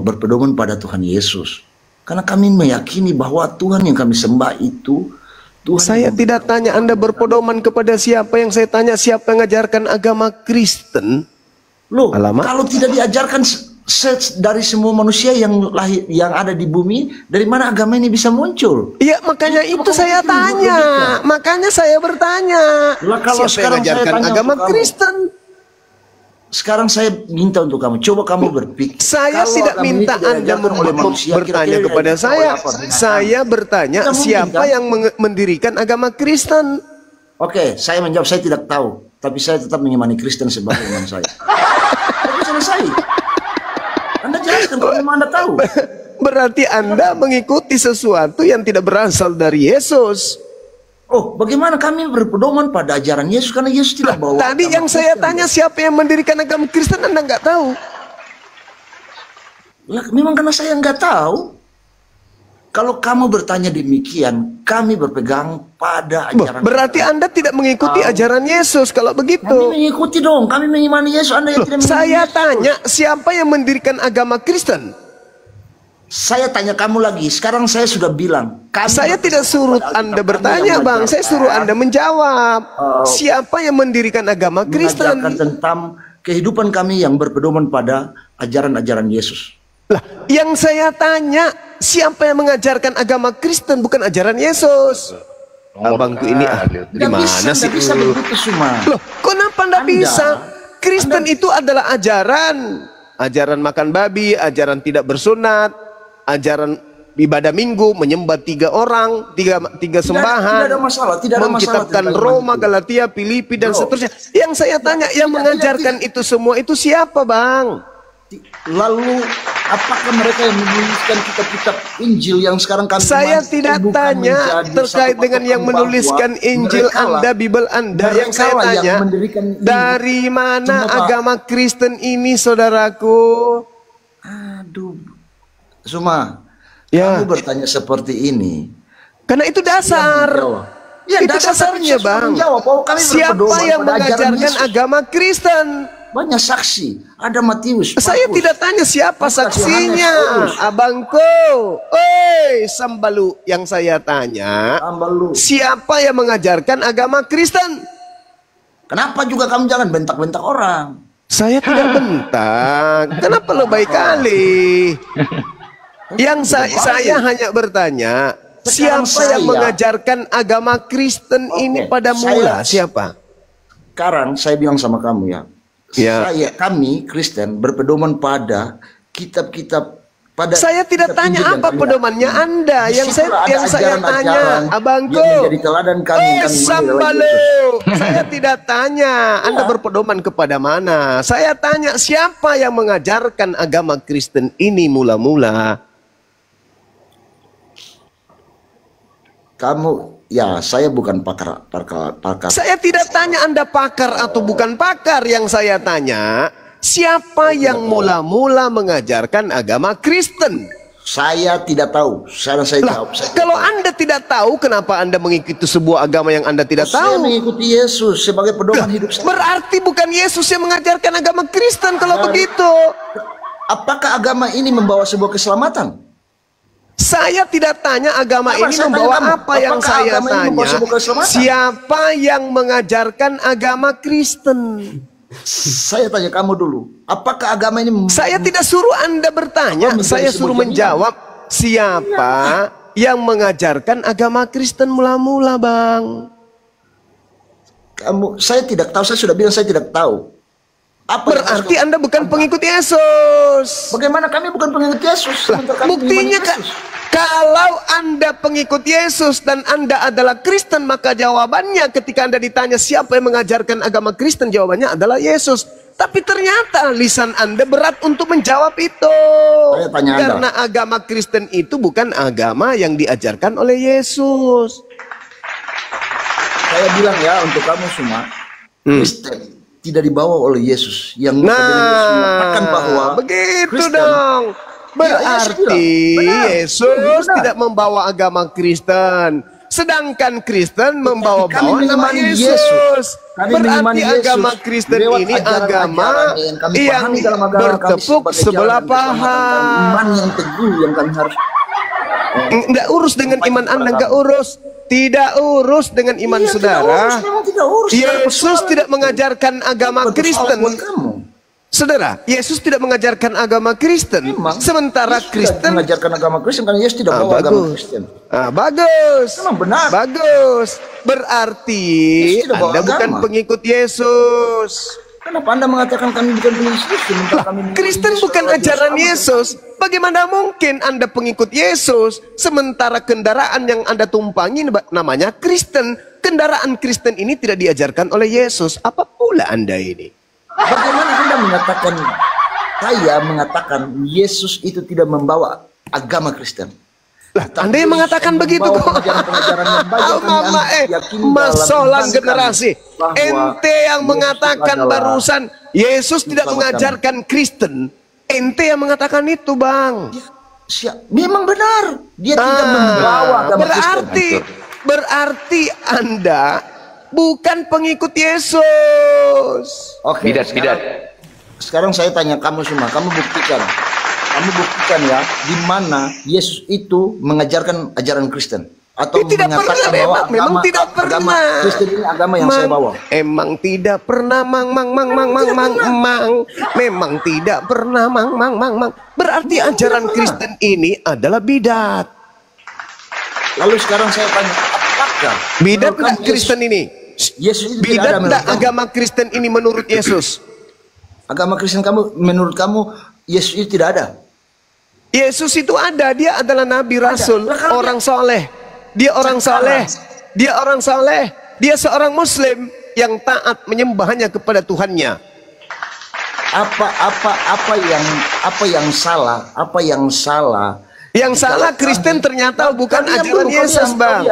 berpedoman pada Tuhan Yesus. Karena kami meyakini bahwa Tuhan yang kami sembah itu Tuhan. Saya tidak tanya Anda berpedoman kepada siapa, yang saya tanya siapa yang mengajarkan agama Kristen. Loh, kalau tidak diajarkan dari semua manusia yang ada di bumi, dari mana agama ini bisa muncul? Iya, makanya itu saya tanya. Makanya saya bertanya. Kalau siapa yang mengajarkan agama Kristen? Sekarang saya minta untuk kamu, coba kamu berpikir. Saya tidak minta Anda bertanya kepada saya. Saya bertanya siapa yang mendirikan agama Kristen. Oke, saya menjawab saya tidak tahu, tapi saya tetap mengimani Kristen sebagai teman saya. Tapi selesai. Anda jelaskan kalau memang Anda tahu. Berarti Anda mengikuti sesuatu yang tidak berasal dari Yesus. Oh, bagaimana kami berpedoman pada ajaran Yesus karena Yesus tidak bawa. Tadi yang saya tanya siapa yang mendirikan agama Kristen, Anda nggak tahu. Lah, memang karena saya nggak tahu. Kalau kamu bertanya demikian, kami berpegang pada ajaran. Berarti Anda tidak mengikuti ajaran Yesus kalau begitu. Kami mengikuti dong, kami mengimani Yesus. Anda yang tidak mengimani Saya Yesus. tanya siapa yang mendirikan agama Kristen? Saya tanya kamu lagi. Sekarang saya sudah bilang. Saya tidak suruh Anda bertanya, Bang. Saya suruh Anda menjawab. Siapa yang mendirikan agama Kristen? Mengajarkan tentang kehidupan kami yang berpedoman pada ajaran-ajaran Yesus. Lah, yang saya tanya, siapa yang mengajarkan agama Kristen, bukan ajaran Yesus? Abangku ini di mana sih? Bisa begitu semua. Loh, kenapa Anda bisa? Kristen itu adalah ajaran makan babi, ajaran tidak bersunat, ajaran ibadah minggu, menyembah tiga sembahan, tidak ada masalah, mengkitabkan Roma, Galatia, Filipi dan seterusnya. Yang saya tanya, yang mengajarkan itu semua itu siapa, Bang? Lalu apakah mereka yang menuliskan kitab-kitab Injil yang sekarang kami saya tidak tanya terkait dengan yang menuliskan Injil Anda, Bible Anda. Yang saya tanya, dari mana agama Kristen ini, saudaraku? Aduh, Suma, ya. kamu bertanya seperti ini karena itu dasar. Ya, itu dasarnya, Bang. Siapa yang mengajarkan agama Kristen? Banyak saksi. Ada Matius. Saya tidak tanya siapa saksinya, abangku. Oi, Sambalu. Yang saya tanya, siapa yang mengajarkan agama Kristen? Kenapa juga kamu jangan bentak-bentak orang? Saya tidak bentak. Kenapa lo baik kali? Yang saya hanya bertanya, siapa yang mengajarkan agama Kristen ini pada mula? Siapa? Sekarang saya bilang sama kamu ya. Kami Kristen berpedoman pada kitab-kitab pada. Saya tidak tanya apa pedomannya Anda. Yang saya tanya, abangku. Yang menjadi teladan kami. Sambalu. Saya tidak tanya Anda berpedoman kepada mana. Saya tanya siapa yang mengajarkan agama Kristen ini mula-mula. Kamu, ya saya bukan pakar. Saya tidak tanya Anda pakar atau bukan pakar. Yang saya tanya, siapa yang mula-mula mengajarkan agama Kristen? Saya tidak tahu. Saya jawab. Kalau Anda tidak tahu, kenapa Anda mengikuti sebuah agama yang Anda tidak tahu? Saya mengikuti Yesus sebagai pedoman hidup saya. Berarti bukan Yesus yang mengajarkan agama Kristen kalau begitu. Apakah agama ini membawa sebuah keselamatan? Saya tidak tanya agama ini membawa apa. Yang saya tanya, siapa yang mengajarkan agama Kristen? Saya tanya kamu dulu, apakah agama ini? Saya tidak suruh Anda bertanya, saya suruh menjawab siapa yang mengajarkan agama Kristen mula-mula, Bang. Saya tidak tahu, saya sudah bilang saya tidak tahu. Berarti Anda bukan pengikut Yesus. Bagaimana kami bukan pengikut Yesus? Buktinya kan Kalau Anda pengikut Yesus dan Anda adalah Kristen, maka jawabannya ketika Anda ditanya siapa yang mengajarkan agama Kristen, jawabannya adalah Yesus. Tapi ternyata lisan Anda berat untuk menjawab itu. Karena agama Kristen itu bukan agama yang diajarkan oleh Yesus. Saya bilang ya untuk kamu semua, Kristen tidak dibawa oleh Yesus. Yang mengatakan bahwa begitu Kristen, dong. Berarti Yesus tidak membawa agama Kristen, sedangkan Kristen membawa-bawa nama Yesus. Berarti agama Kristen ini agama yang bertepuk sebelah paha. Iman yang teguh yang kami harus. Nggak urus dengan iman Anda, nggak urus. Tidak urus dengan iman saudara. Yesus tidak mengajarkan agama Kristen. Saudara, Yesus tidak mengajarkan agama Kristen. Sementara Kristen mengajarkan agama Kristen karena Yesus tidak bawa agama Kristen. Bagus. Memang benar. Bagus. Berarti Anda bukan pengikut Yesus. Kenapa Anda mengatakan kami bukan pengikut Yesus? Kristen bukan ajaran Yesus. Bagaimana mungkin Anda pengikut Yesus sementara kendaraan yang Anda tumpangi namanya Kristen? Kendaraan Kristen ini tidak diajarkan oleh Yesus. Apa pula Anda ini? Bagaimana Anda mengatakan, saya mengatakan Yesus itu tidak membawa agama Kristen? Lah, Anda yang mengatakan begitu kok. Masalah generasi. Ente yang mengatakan barusan Yesus tidak mengajarkan Kristen. Ente yang mengatakan itu, Bang. Memang benar. Dia tidak membawa agama Kristen. Berarti Anda bukan pengikut Yesus. Oke. Bidat. Sekarang saya tanya kamu semua, kamu buktikan ya di mana Yesus itu mengajarkan ajaran Kristen atau tidak mengatakan pernah, bahwa memang tidak pernah. Kristen ini agama yang saya bawa. Emang tidak pernah, memang tidak pernah, Berarti ajaran Kristen ini adalah bidat. Lalu sekarang saya tanya, apakah bidat nggak Kristen ini? Yesus itu bidat tidak ada nggak agama Kristen ini menurut Yesus? Agama Kristen kamu, menurut kamu Yesus itu tidak ada? Yesus itu ada, dia adalah Nabi Rasul, orang soleh. Dia orang soleh, dia seorang Muslim yang taat menyembahnya kepada Tuhannya. Apa yang salah? Yang salah Kristen ternyata bukan ajaran Yesus, Bang.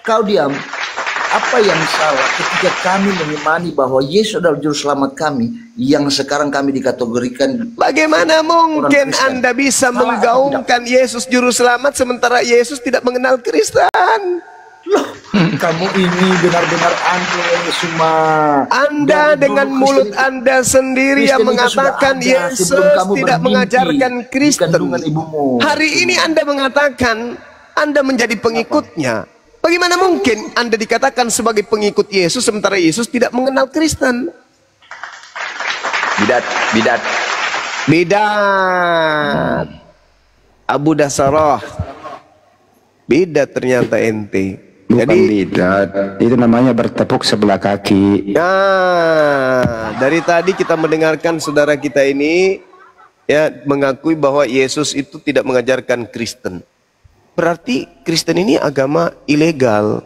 Kau diam. Apa yang salah ketika kami mengimani bahwa Yesus adalah juru selamat kami yang sekarang kami dikategorikan? Bagaimana mungkin Anda bisa menggaungkan Yesus juru selamat sementara Yesus tidak mengenal Kristen? Loh, kamu ini benar-benar aneh semua. Anda dengan mulut Anda sendiri yang mengatakan Yesus tidak mengajarkan Kristen. Hari ini Anda mengatakan Anda menjadi pengikutnya. Bagaimana mungkin Anda dikatakan sebagai pengikut Yesus sementara Yesus tidak mengenal Kristen? Bidat. Abu Dasarah. Bidat ternyata ente. Bukan bidat, itu namanya bertepuk sebelah kaki. Nah, dari tadi kita mendengarkan saudara kita ini ya mengakui bahwa Yesus itu tidak mengajarkan Kristen. Berarti Kristen ini agama ilegal.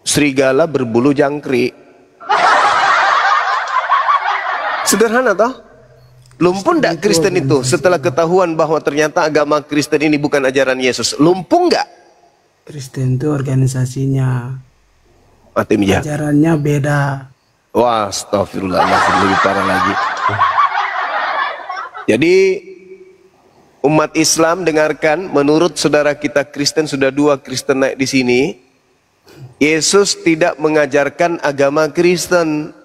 Serigala berbulu jangkrik. Sederhana toh? Lumpuh enggak Kristen itu setelah ketahuan bahwa ternyata agama Kristen ini bukan ajaran Yesus? Lumpuh enggak? Kristen itu organisasinya. Atimnya. Ajarannya beda. Wah, astagfirullah, masih lebih parah lagi. Jadi umat Islam dengarkan, menurut saudara kita Kristen, sudah 2 Kristen naik di sini. Yesus tidak mengajarkan agama Kristen.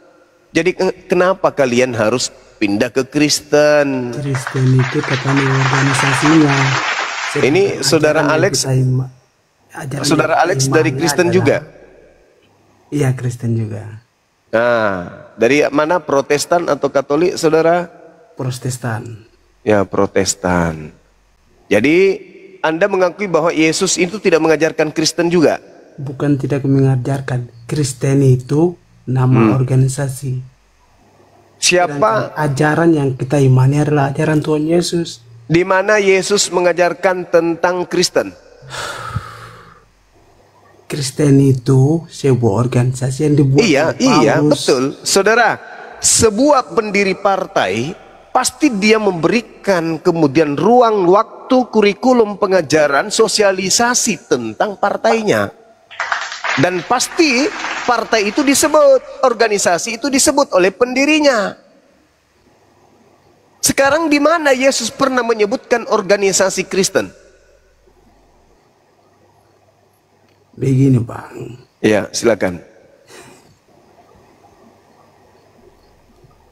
Jadi kenapa kalian harus pindah ke Kristen? Kristen itu katanya organisasinya. Ini saudara Alex, saudara Alex dari Kristen juga? Iya, Kristen juga. Nah, dari mana, Protestan atau Katolik saudara? Protestan. Ya, Protestan. Jadi Anda mengakui bahwa Yesus itu tidak mengajarkan Kristen juga? Bukan tidak mengajarkan. Kristen itu nama organisasi. Siapa? Ajaran yang kita imani adalah ajaran Tuhan Yesus. Di mana Yesus mengajarkan tentang Kristen? Kristen itu sebuah organisasi yang dibuat oleh Iya, Paulus. betul. Saudara, sebuah pendiri partai pasti dia memberikan kemudian ruang waktu, kurikulum pengajaran, sosialisasi tentang partainya. Dan pasti partai itu disebut, organisasi itu disebut oleh pendirinya. Sekarang di mana Yesus pernah menyebutkan organisasi Kristen? Begini Bang. Ya, silakan.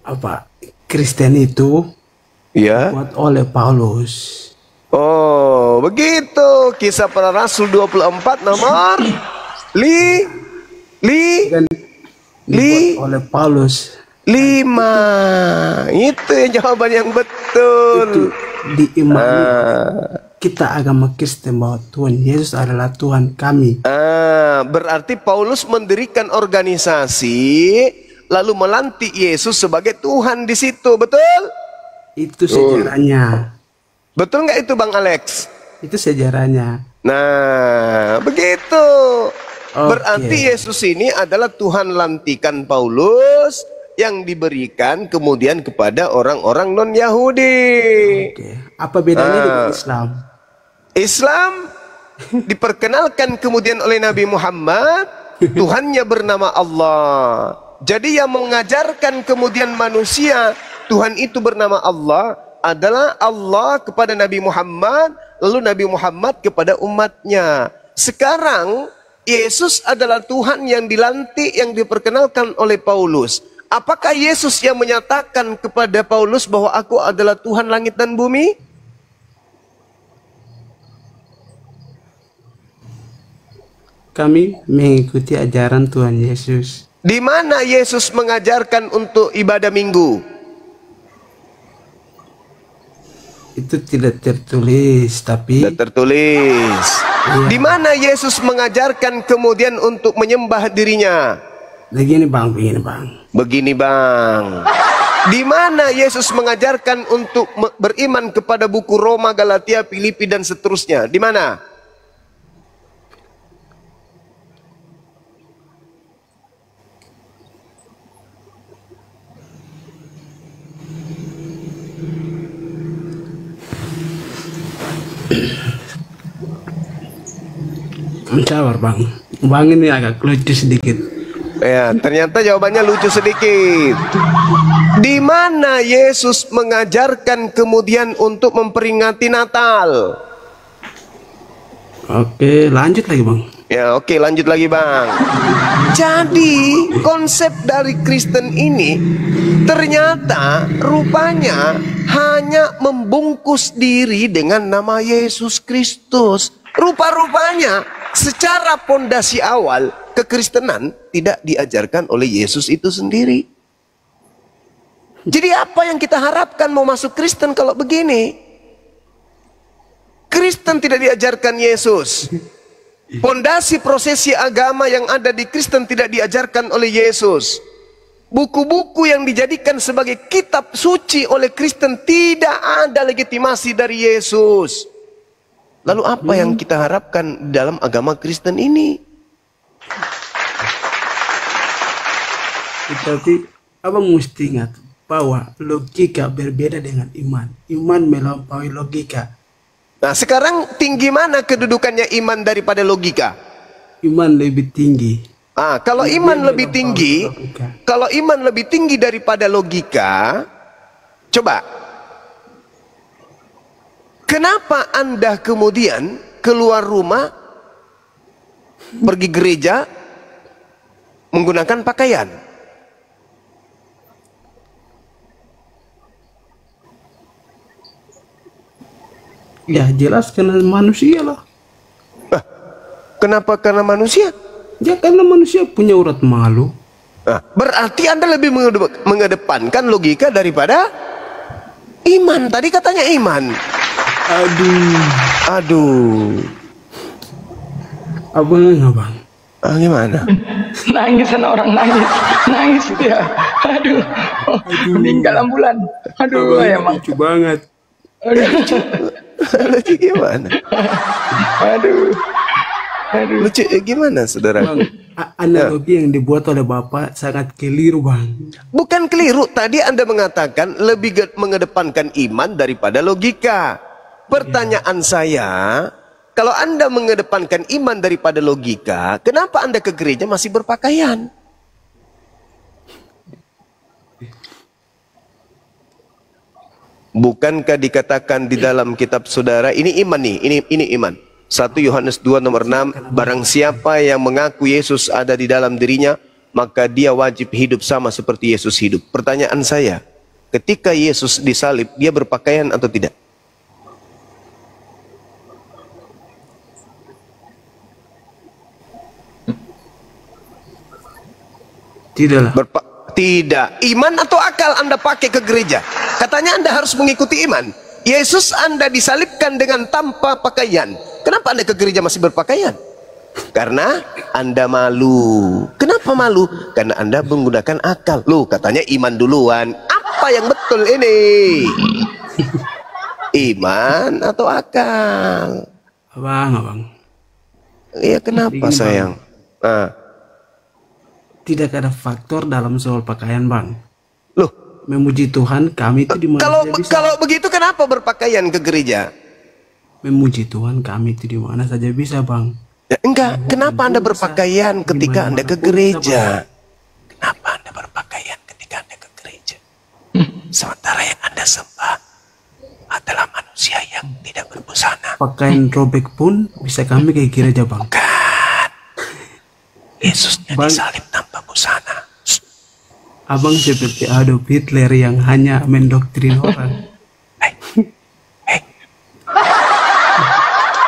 Apa? Kristen itu dibuat oleh Paulus. Oh, begitu. Kisah Para Rasul 24 nomor dibuat oleh Paulus. 5. Itu yang jawaban yang betul. Diimani kita agama Kristen bahwa Tuhan Yesus adalah Tuhan kami. Berarti Paulus mendirikan organisasi lalu melantik Yesus sebagai Tuhan di situ, betul? Itu sejarahnya. Betul nggak itu Bang Alex? Itu sejarahnya. Nah, begitu. Berarti Yesus ini adalah Tuhan lantikan Paulus yang diberikan kemudian kepada orang-orang non-Yahudi. Apa bedanya dengan Islam? Islam diperkenalkan kemudian oleh Nabi Muhammad, Tuhannya bernama Allah. Jadi yang mengajarkan kemudian manusia Tuhan itu bernama Allah adalah Allah kepada Nabi Muhammad, lalu Nabi Muhammad kepada umatnya. Sekarang Yesus adalah Tuhan yang dilantik, yang diperkenalkan oleh Paulus. Apakah Yesus yang menyatakan kepada Paulus bahwa aku adalah Tuhan langit dan bumi? Kami mengikuti ajaran Tuhan Yesus. Di mana Yesus mengajarkan untuk ibadah minggu? Itu tidak tertulis, tapi tidak tertulis. Di mana Yesus mengajarkan kemudian untuk menyembah dirinya? Begini Bang, begini Bang. Begini Bang. Di mana Yesus mengajarkan untuk beriman kepada buku Roma, Galatia, Filipi dan seterusnya? Di mana? Mencabar Bang. Bang ini agak lucu sedikit. Ya, ternyata jawabannya lucu sedikit. Di mana Yesus mengajarkan kemudian untuk memperingati Natal? Oke, lanjut lagi Bang. Ya, oke, lanjut lagi Bang. Jadi konsep dari Kristen ini ternyata rupanya hanya membungkus diri dengan nama Yesus Kristus. Rupa-rupanya secara pondasi awal kekristenan tidak diajarkan oleh Yesus itu sendiri. Jadi apa yang kita harapkan mau masuk Kristen kalau begini? Kristen tidak diajarkan Yesus. Pondasi prosesi agama yang ada di Kristen tidak diajarkan oleh Yesus. Buku-buku yang dijadikan sebagai kitab suci oleh Kristen tidak ada legitimasi dari Yesus. Lalu apa yang kita harapkan dalam agama Kristen ini? Tapi abang mesti ingat bahwa logika berbeda dengan iman. Iman melampaui logika. Nah, sekarang tinggi mana kedudukannya iman daripada logika? Iman lebih tinggi. Kalau iman lebih tinggi, kalau iman lebih tinggi daripada logika, coba, kenapa Anda kemudian keluar rumah, pergi gereja, menggunakan pakaian? Ya jelas karena manusia lah. Kenapa karena manusia? Ya karena manusia punya urat malu. Berarti Anda lebih mengedepankan logika daripada iman. Tadi katanya iman. Aduh. Abang. Gimana? Nangis sana orang nangis dia. Aduh. Meninggal ambulan. Aduh, emang lucu banget. Lucu gimana? Aduh. Lucu gimana, saudara? Bang, analogi yang dibuat oleh Bapak sangat keliru, Bang. Bukan keliru. Tadi Anda mengatakan lebih mengedepankan iman daripada logika. Pertanyaan saya, kalau Anda mengedepankan iman daripada logika, kenapa Anda ke gereja masih berpakaian? Bukankah dikatakan di dalam kitab saudara, ini iman nih, ini iman. 1 Yohanes 2 nomor 6, barang siapa yang mengaku Yesus ada di dalam dirinya, maka dia wajib hidup sama seperti Yesus hidup. Pertanyaan saya, ketika Yesus disalib, dia berpakaian atau tidak? Tidaklah. Tidak. Iman atau akal Anda pakai ke gereja? Katanya Anda harus mengikuti iman. Yesus Anda disalibkan dengan tanpa pakaian. Kenapa Anda ke gereja masih berpakaian? Karena Anda malu. Kenapa malu? Karena Anda menggunakan akal. Loh, katanya iman duluan. Apa yang betul ini? Iman atau akal? Abang. Iya, kenapa sayang? Tidak ada faktor dalam soal pakaian, Bang. Loh, memuji Tuhan kami itu di mana saja bisa. Kalau begitu kenapa berpakaian ke gereja? Memuji Tuhan kami itu di mana saja bisa, Bang. Ya, enggak, kenapa Anda berpakaian ketika Anda ke gereja? Kenapa Anda berpakaian ketika Anda ke gereja? Sementara yang Anda sembah adalah manusia yang tidak berbusana. Pakaian robek pun bisa kami ke gereja, Bang. Yesusnya disalib tanpa busana. Abang seperti Adolf Hitler yang hanya mendoktrin orang.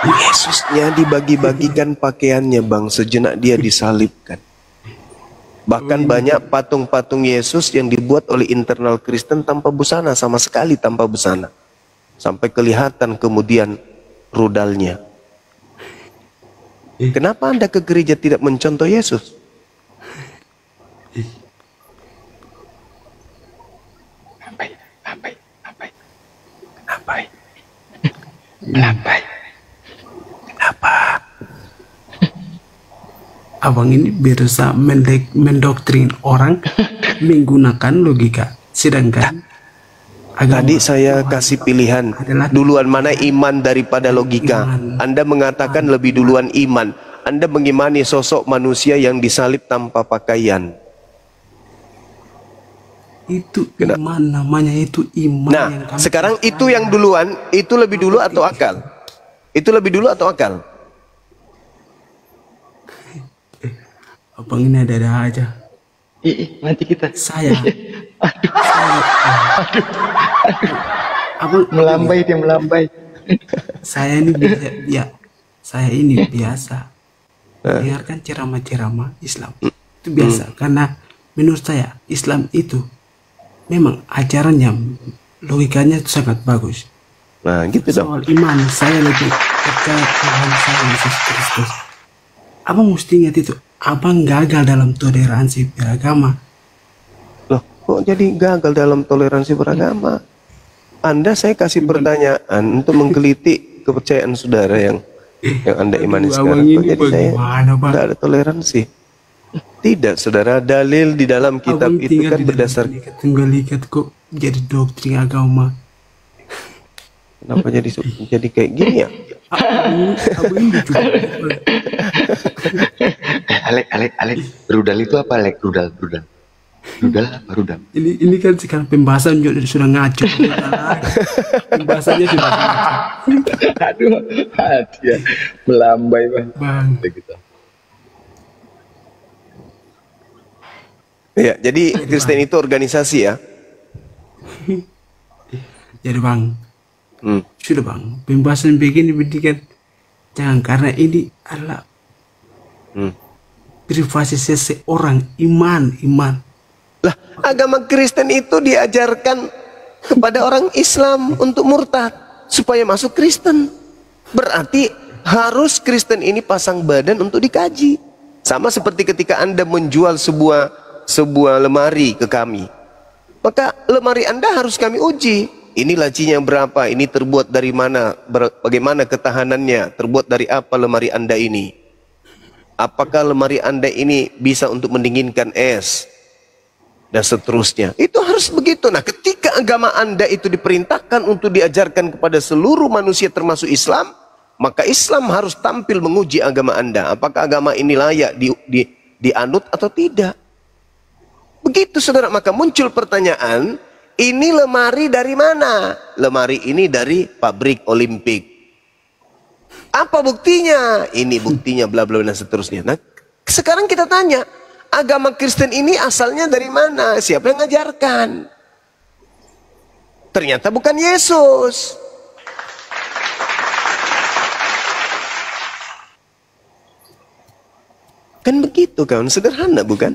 Yesusnya dibagi-bagikan pakaiannya, Bang. Sejenak dia disalibkan. Bahkan banyak patung-patung Yesus yang dibuat oleh internal Kristen tanpa busana, sama sekali tanpa busana. Sampai kelihatan kemudian rudalnya. Kenapa Anda ke gereja tidak mencontoh Yesus? Melambai. Kenapa? Abang ini berusaha mendoktrin orang menggunakan logika. Sedangkan tadi saya kasih pilihan, duluan mana iman daripada logika. Anda mengatakan lebih duluan iman. Anda mengimani sosok manusia yang disalib tanpa pakaian. Itu iman, namanya itu iman. Nah, sekarang itu yang duluan, itu lebih dulu atau akal? Itu lebih dulu atau akal? Abang ini ada aja. Nanti kita. Saya. Abang melambai, dia melambai. Saya ini saya ini biasa dengarkan ceramah-ceramah Islam. Itu biasa karena menurut saya Islam itu memang ajarannya, logikanya itu sangat bagus. Nah, gitu dong. Soal iman, saya lebih percaya Tuhan saya Yesus Kristus. Abang mesti ingat itu. Abang gagal dalam toleransi beragama. Loh, kok jadi gagal dalam toleransi beragama? Anda saya kasih pertanyaan untuk menggeliti kepercayaan saudara yang Anda imani sekarang. Kok jadi saya tidak ada toleransi? Tidak, saudara. Dalil di dalam kitab Abang itu kan berdasarkan tunggal ikat kok jadi doktrin agama. Kenapa jadi kayak gini ya? Alek, rudal itu apa, Alek? Rudal apa rudal? Ini kan sekarang pembahasan juga sudah ngaco. Pembahasannya sudah ngaco. Aduh, dia melambai, Bang. Ya, jadi Kristen itu organisasi ya? Jadi Bang, sudah Bang, pembahasan begini kan jangan, karena ini adalah privasi seseorang, iman. Lah, agama Kristen itu diajarkan kepada orang Islam untuk murtad supaya masuk Kristen. Berarti harus Kristen ini pasang badan untuk dikaji. Sama seperti ketika Anda menjual sebuah lemari ke kami, maka lemari Anda harus kami uji. Ini lacinya berapa, ini terbuat dari mana, bagaimana ketahanannya, terbuat dari apa lemari Anda ini. Apakah lemari Anda ini bisa untuk mendinginkan es, dan seterusnya. Itu harus begitu. Nah, ketika agama Anda itu diperintahkan untuk diajarkan kepada seluruh manusia termasuk Islam, maka Islam harus tampil menguji agama Anda. Apakah agama ini layak dianut atau tidak. Begitu saudara, maka muncul pertanyaan, ini lemari dari mana? Lemari ini dari pabrik Olimpik. Apa buktinya? Ini buktinya bla bla dan seterusnya. Nah, sekarang kita tanya, agama Kristen ini asalnya dari mana? Siapa yang ngajarkan? Ternyata bukan Yesus. Kan begitu kawan, sederhana bukan?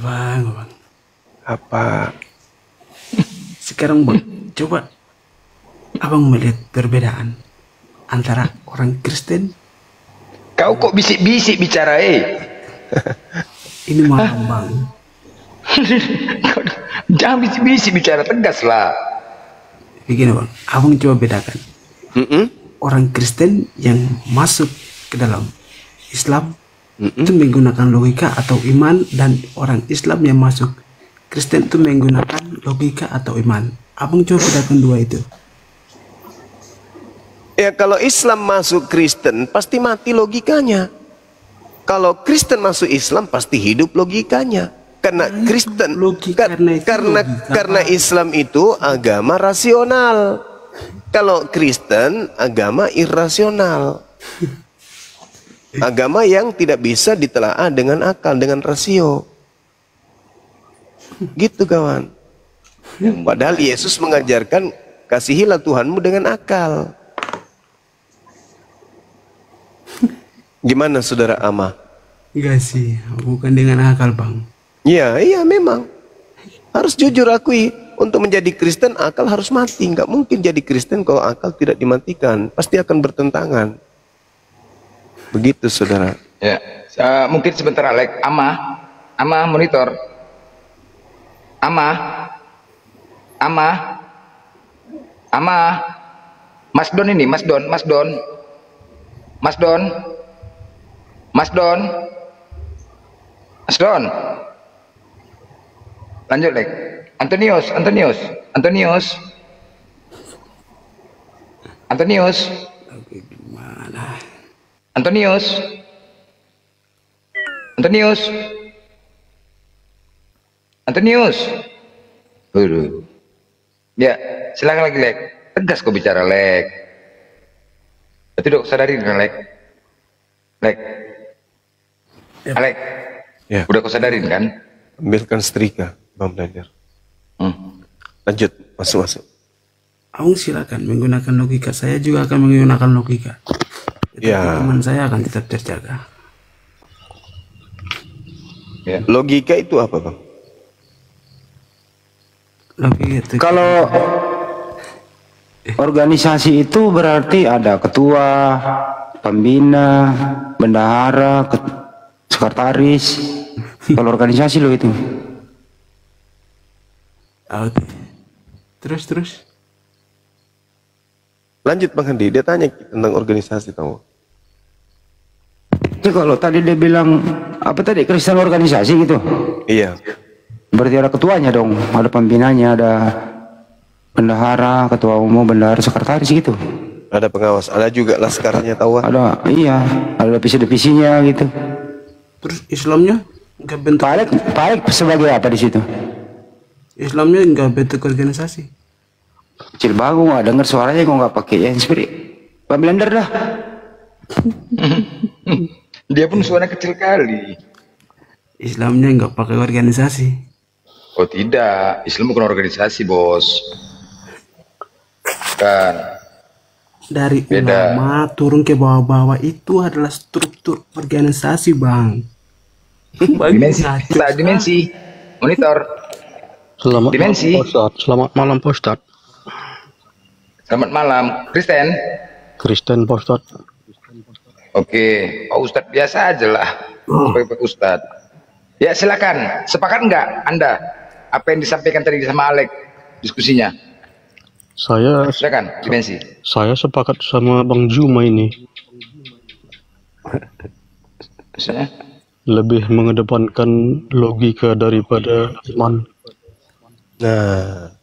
Bang. Apa? Sekarang bang, coba abang melihat perbedaan antara orang Kristen. Kau kok bisik-bisik bicara, Ini malam bang. Jangan bisik-bisik bicara, tegas lah. Begini bang, abang coba bedakan. Orang Kristen yang masuk ke dalam Islam itu menggunakan logika atau iman, dan orang Islam yang masuk Kristen itu menggunakan logika atau iman. Abang coba bedakan dua itu. Ya, kalau Islam masuk Kristen pasti mati logikanya. Kalau Kristen masuk Islam pasti hidup logikanya. Karena Kristen karena Islam itu agama rasional. Kalau Kristen agama irasional. Agama yang tidak bisa ditelaah dengan akal, dengan rasio. Gitu kawan. Padahal Yesus mengajarkan kasihilah Tuhanmu dengan akal. Gimana saudara Amah? Enggak sih, bukan dengan akal bang. Iya memang. Harus jujur akui, untuk menjadi Kristen akal harus mati. Nggak mungkin jadi Kristen kalau akal tidak dimatikan. Pasti akan bertentangan. Begitu saudara. Ya, mungkin sebentar Alek. Amah monitor. Amah. Mas Don ini, Mas Don. Lanjut Lek. Antonius. Ya, silakan lagi Lek. Tegas kau bicara Lek. Berarti udah sadarin kan Lek? Alek. Ya. Udah kau sadarin kan? Ambilkan setrika, Bang belajar. Lanjut, masuk. Abang silakan menggunakan logika, saya juga akan menggunakan logika. Ya. Teman saya akan tetap terjaga. Ya. Logika itu apa Bang? Kalau organisasi itu berarti ada ketua, pembina, bendahara, sekretaris. Kalau organisasi lo itu. Oke. Terus. Lanjut Bang Handi, dia tanya tentang organisasi tahu. Itu kalau tadi dia bilang apa tadi, Kristen organisasi gitu. Iya. Berarti ada ketuanya dong, ada pembinanya, ada bendahara, ketua umum, bendahara, sekretaris gitu. Ada pengawas, ada juga laskarnya tahu. Ada, iya, ada divisi-divisinya gitu. Terus Islamnya nggak bentuk. Paling sebagai apa di situ? Islamnya nggak bentuk organisasi. Kecil bagus, nggak dengar suaranya, kok nggak pakai yang seperti Pak Blender dah. Dia pun suaranya kecil kali. Islamnya nggak pakai organisasi. Oh tidak, Islam bukan organisasi bos. Kan. Dari ulama turun ke bawah-bawah itu adalah struktur organisasi bang. Dimensi. Monitor. Selamat dimensi. Malam, Ustaz. Selamat malam Pak Ustaz. Selamat malam. Kristen Pak Ustaz. Oke, Pak Ustaz biasa aja lah. Sebagai Pak Ustaz. Ya silakan. Sepakat nggak Anda apa yang disampaikan tadi sama Alek? diskusinya. Silakan, dimensi. Saya sepakat sama Bang Juma ini. Lebih mengedepankan logika daripada iman. Nah,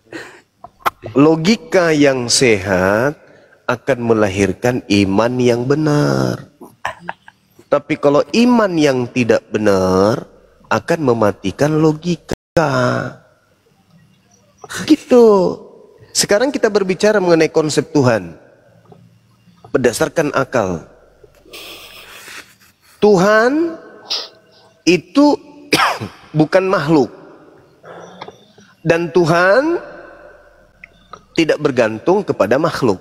logika yang sehat akan melahirkan iman yang benar. Tapi kalau iman yang tidak benar akan mematikan logika. Gitu. Sekarang kita berbicara mengenai konsep Tuhan berdasarkan akal. Tuhan itu bukan makhluk. Dan Tuhan tidak bergantung kepada makhluk.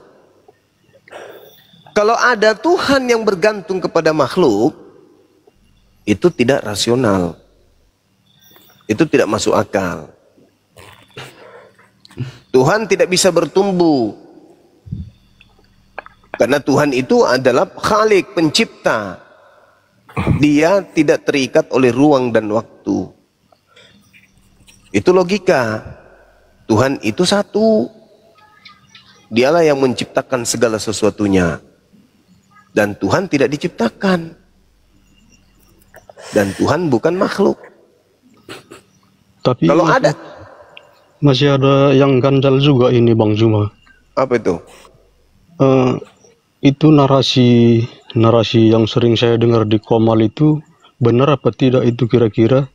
Kalau ada Tuhan yang bergantung kepada makhluk, itu tidak rasional. Itu tidak masuk akal. Tuhan tidak bisa bertumbuh. Karena Tuhan itu adalah Khalik, pencipta. Dia tidak terikat oleh ruang dan waktu. Itu logika. Tuhan itu satu. Dialah yang menciptakan segala sesuatunya. Dan Tuhan tidak diciptakan. Dan Tuhan bukan makhluk. Tapi kalau ada, masih ada yang ganjal juga ini Bang Juma. Apa itu? Itu narasi yang sering saya dengar di Komal itu benar apa tidak itu kira-kira?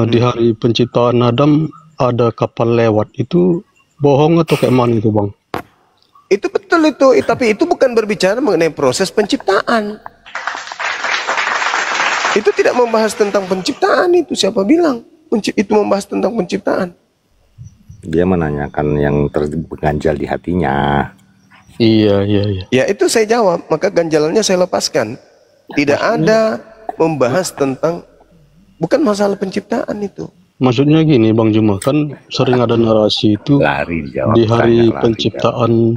Di hari penciptaan Adam ada kapal lewat, itu bohong atau kayak mana itu Bang? Itu betul itu, tapi itu bukan berbicara mengenai proses penciptaan. Itu tidak membahas tentang penciptaan itu, siapa bilang? Itu membahas tentang penciptaan. Dia menanyakan yang terganjal di hatinya. Iya. Ya itu saya jawab, maka ganjalannya saya lepaskan. Tidak ada membahas tentang, bukan masalah penciptaan itu. Maksudnya gini Bang Juma, kan sering ada narasi itu di hari penciptaan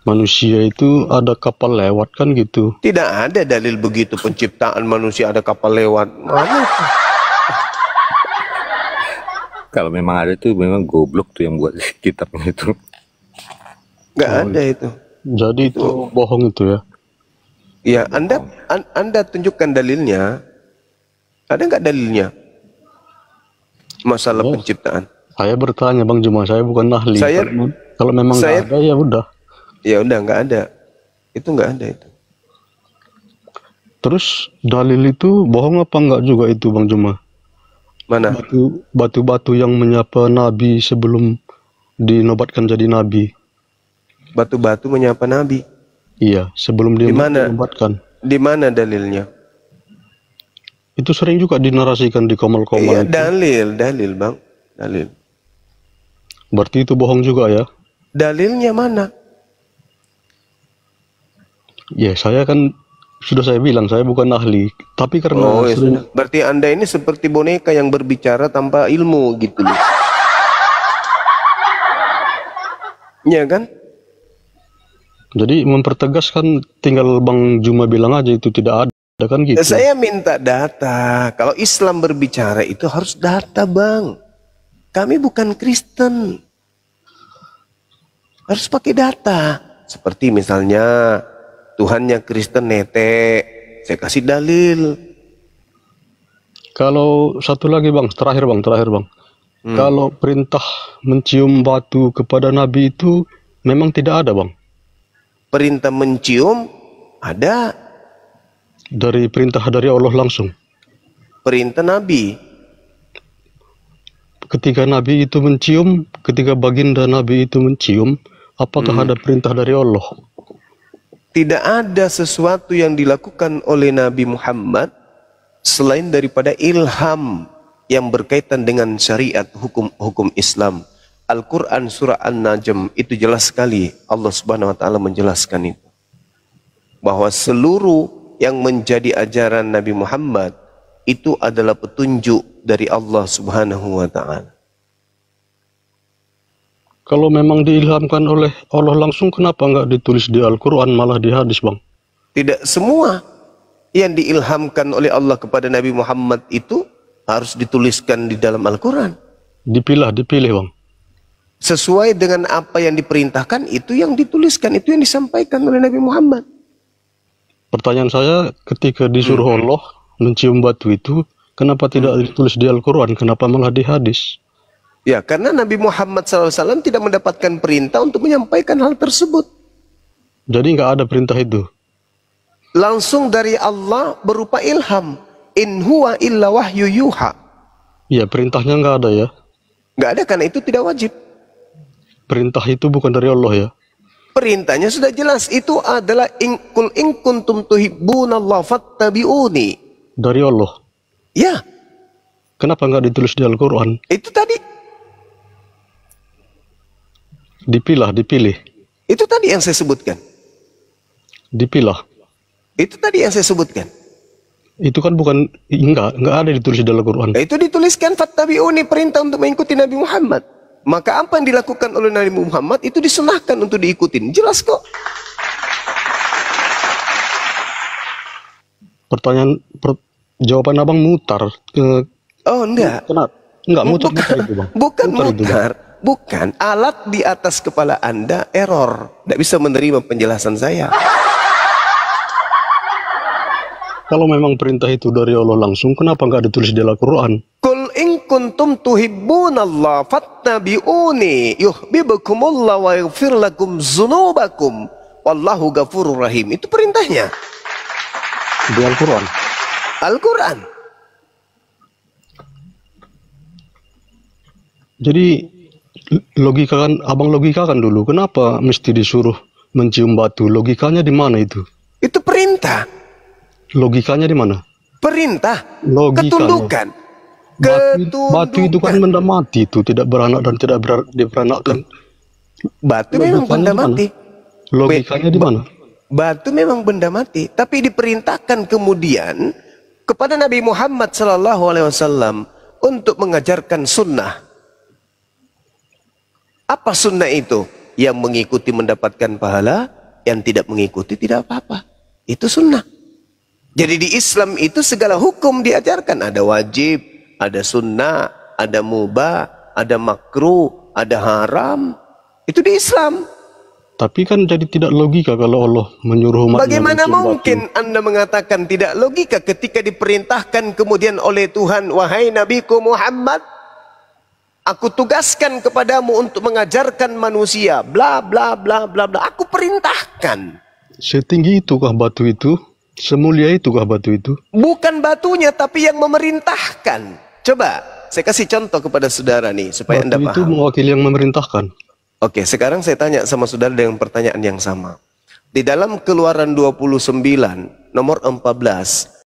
manusia itu ada kapal lewat kan gitu. Tidak ada dalil begitu penciptaan manusia ada kapal lewat. Mana itu? Kalau memang ada itu memang goblok tuh yang buat kitabnya itu. Nggak ada itu. Jadi itu bohong itu ya? Ya, Anda tunjukkan dalilnya. Ada nggak dalilnya? Masalah penciptaan. Saya bertanya Bang Juma, saya bukan ahli. Kalau memang nggak ada ya udah. Ya udah nggak ada. Itu nggak ada itu. Terus dalil itu bohong apa enggak juga itu Bang Juma? Mana? Batu-batu yang menyapa Nabi sebelum dinobatkan jadi Nabi. Batu-batu menyapa Nabi? Iya, sebelum dinobatkan. Di mana dalilnya? Itu sering juga dinarasikan di Komal-Komal. Iya, dalil Bang. Dalil. Berarti itu bohong juga ya? Dalilnya mana? Ya, saya kan sudah saya bilang saya bukan ahli, tapi karena berarti Anda ini seperti boneka yang berbicara tanpa ilmu gitu loh. Ya kan? Jadi mempertegas kan tinggal Bang Juma bilang aja itu tidak ada kan gitu. Saya minta data. Kalau Islam berbicara itu harus data Bang. Kami bukan Kristen. Harus pakai data. Seperti misalnya Tuhannya Kristen nete, saya kasih dalil. Kalau satu lagi Bang, terakhir Bang. Kalau perintah mencium batu kepada Nabi itu memang tidak ada Bang? Perintah mencium ada. Dari perintah dari Allah langsung? Perintah Nabi. Ketika Nabi itu mencium, ketika baginda Nabi itu mencium, apakah ada perintah dari Allah? Tidak ada sesuatu yang dilakukan oleh Nabi Muhammad selain daripada ilham yang berkaitan dengan syariat hukum Islam. Al-Quran surah An-Najm itu jelas sekali Allah Subhanahu wa taala menjelaskan itu. Bahwa seluruh yang menjadi ajaran Nabi Muhammad itu adalah petunjuk dari Allah Subhanahu wa taala. Kalau memang diilhamkan oleh Allah langsung, kenapa nggak ditulis di Al-Quran malah di hadis Bang? Tidak semua yang diilhamkan oleh Allah kepada Nabi Muhammad itu harus dituliskan di dalam Al-Quran. Dipilih Bang? sesuai dengan apa yang diperintahkan, itu yang dituliskan, itu yang disampaikan oleh Nabi Muhammad. Pertanyaan saya, ketika disuruh Allah mencium batu itu, kenapa tidak ditulis di Al-Quran? Kenapa malah di hadis? Ya, karena Nabi Muhammad SAW tidak mendapatkan perintah untuk menyampaikan hal tersebut. Jadi nggak ada perintah itu? Langsung dari Allah berupa ilham. In huwa illa wahyu yuha. Ya, perintahnya nggak ada ya? Nggak ada, karena itu tidak wajib. Perintah itu bukan dari Allah ya? Perintahnya sudah jelas. Itu adalah kul in kuntum tuhibbunallaha fattabi'uni. Dari Allah? Ya. Kenapa nggak ditulis di Al-Quran? Itu tadi. Dipilih. Itu tadi yang saya sebutkan. Dipilah. Itu tadi yang saya sebutkan. Itu kan bukan, enggak ada ditulis di Al-Quran. Itu dituliskan fattabi'uni, perintah untuk mengikuti Nabi Muhammad. Maka apa yang dilakukan oleh Nabi Muhammad itu disunahkan untuk diikutin. Jelas kok. Jawaban abang mutar. Oh enggak. Kenapa? Enggak mutar itu bang. Bukan mutar. Bukan. Alat di atas kepala Anda error. Tidak bisa menerima penjelasan saya. Kalau memang perintah itu dari Allah langsung, kenapa nggak ditulis di Al-Quran? Kul in kuntum tuhibbunallaha fattabi'uni yuhibbukumullah wa yaghfir lakum dzunubakum wallahu ghafurur rahim. Itu perintahnya. Di Al-Quran. Al-Quran. Jadi abang logikakan dulu. Kenapa mesti disuruh mencium batu? Logikanya di mana itu? Itu perintah. Logikanya di mana? Perintah. Logikanya. Ketundukan. Batu itu kan benda mati, itu tidak beranak dan tidak diperanakkan. Batu memang benda mati. Logikanya di mana? Batu memang benda mati, tapi diperintahkan kemudian kepada Nabi Muhammad SAW untuk mengajarkan sunnah. Apa sunnah itu? Yang mengikuti mendapatkan pahala, yang tidak mengikuti tidak apa-apa. Itu sunnah. Jadi di Islam itu segala hukum diajarkan. Ada wajib, ada sunnah, ada mubah, ada makruh, ada haram. Itu di Islam. Tapi kan jadi tidak logika kalau Allah menyuruh umatnya. Bagaimana mungkin Anda mengatakan tidak logika ketika diperintahkan kemudian oleh Tuhan, wahai Nabiku Muhammad, aku tugaskan kepadamu untuk mengajarkan manusia, bla bla bla bla bla. Aku perintahkan. Setinggi itukah batu itu? Semulia itukah batu itu? Bukan batunya, tapi yang memerintahkan. Coba, saya kasih contoh kepada saudara nih, supaya batu Anda paham. Itu mewakili yang memerintahkan. Oke, sekarang saya tanya sama saudara dengan pertanyaan yang sama. Di dalam Keluaran 29, nomor 14,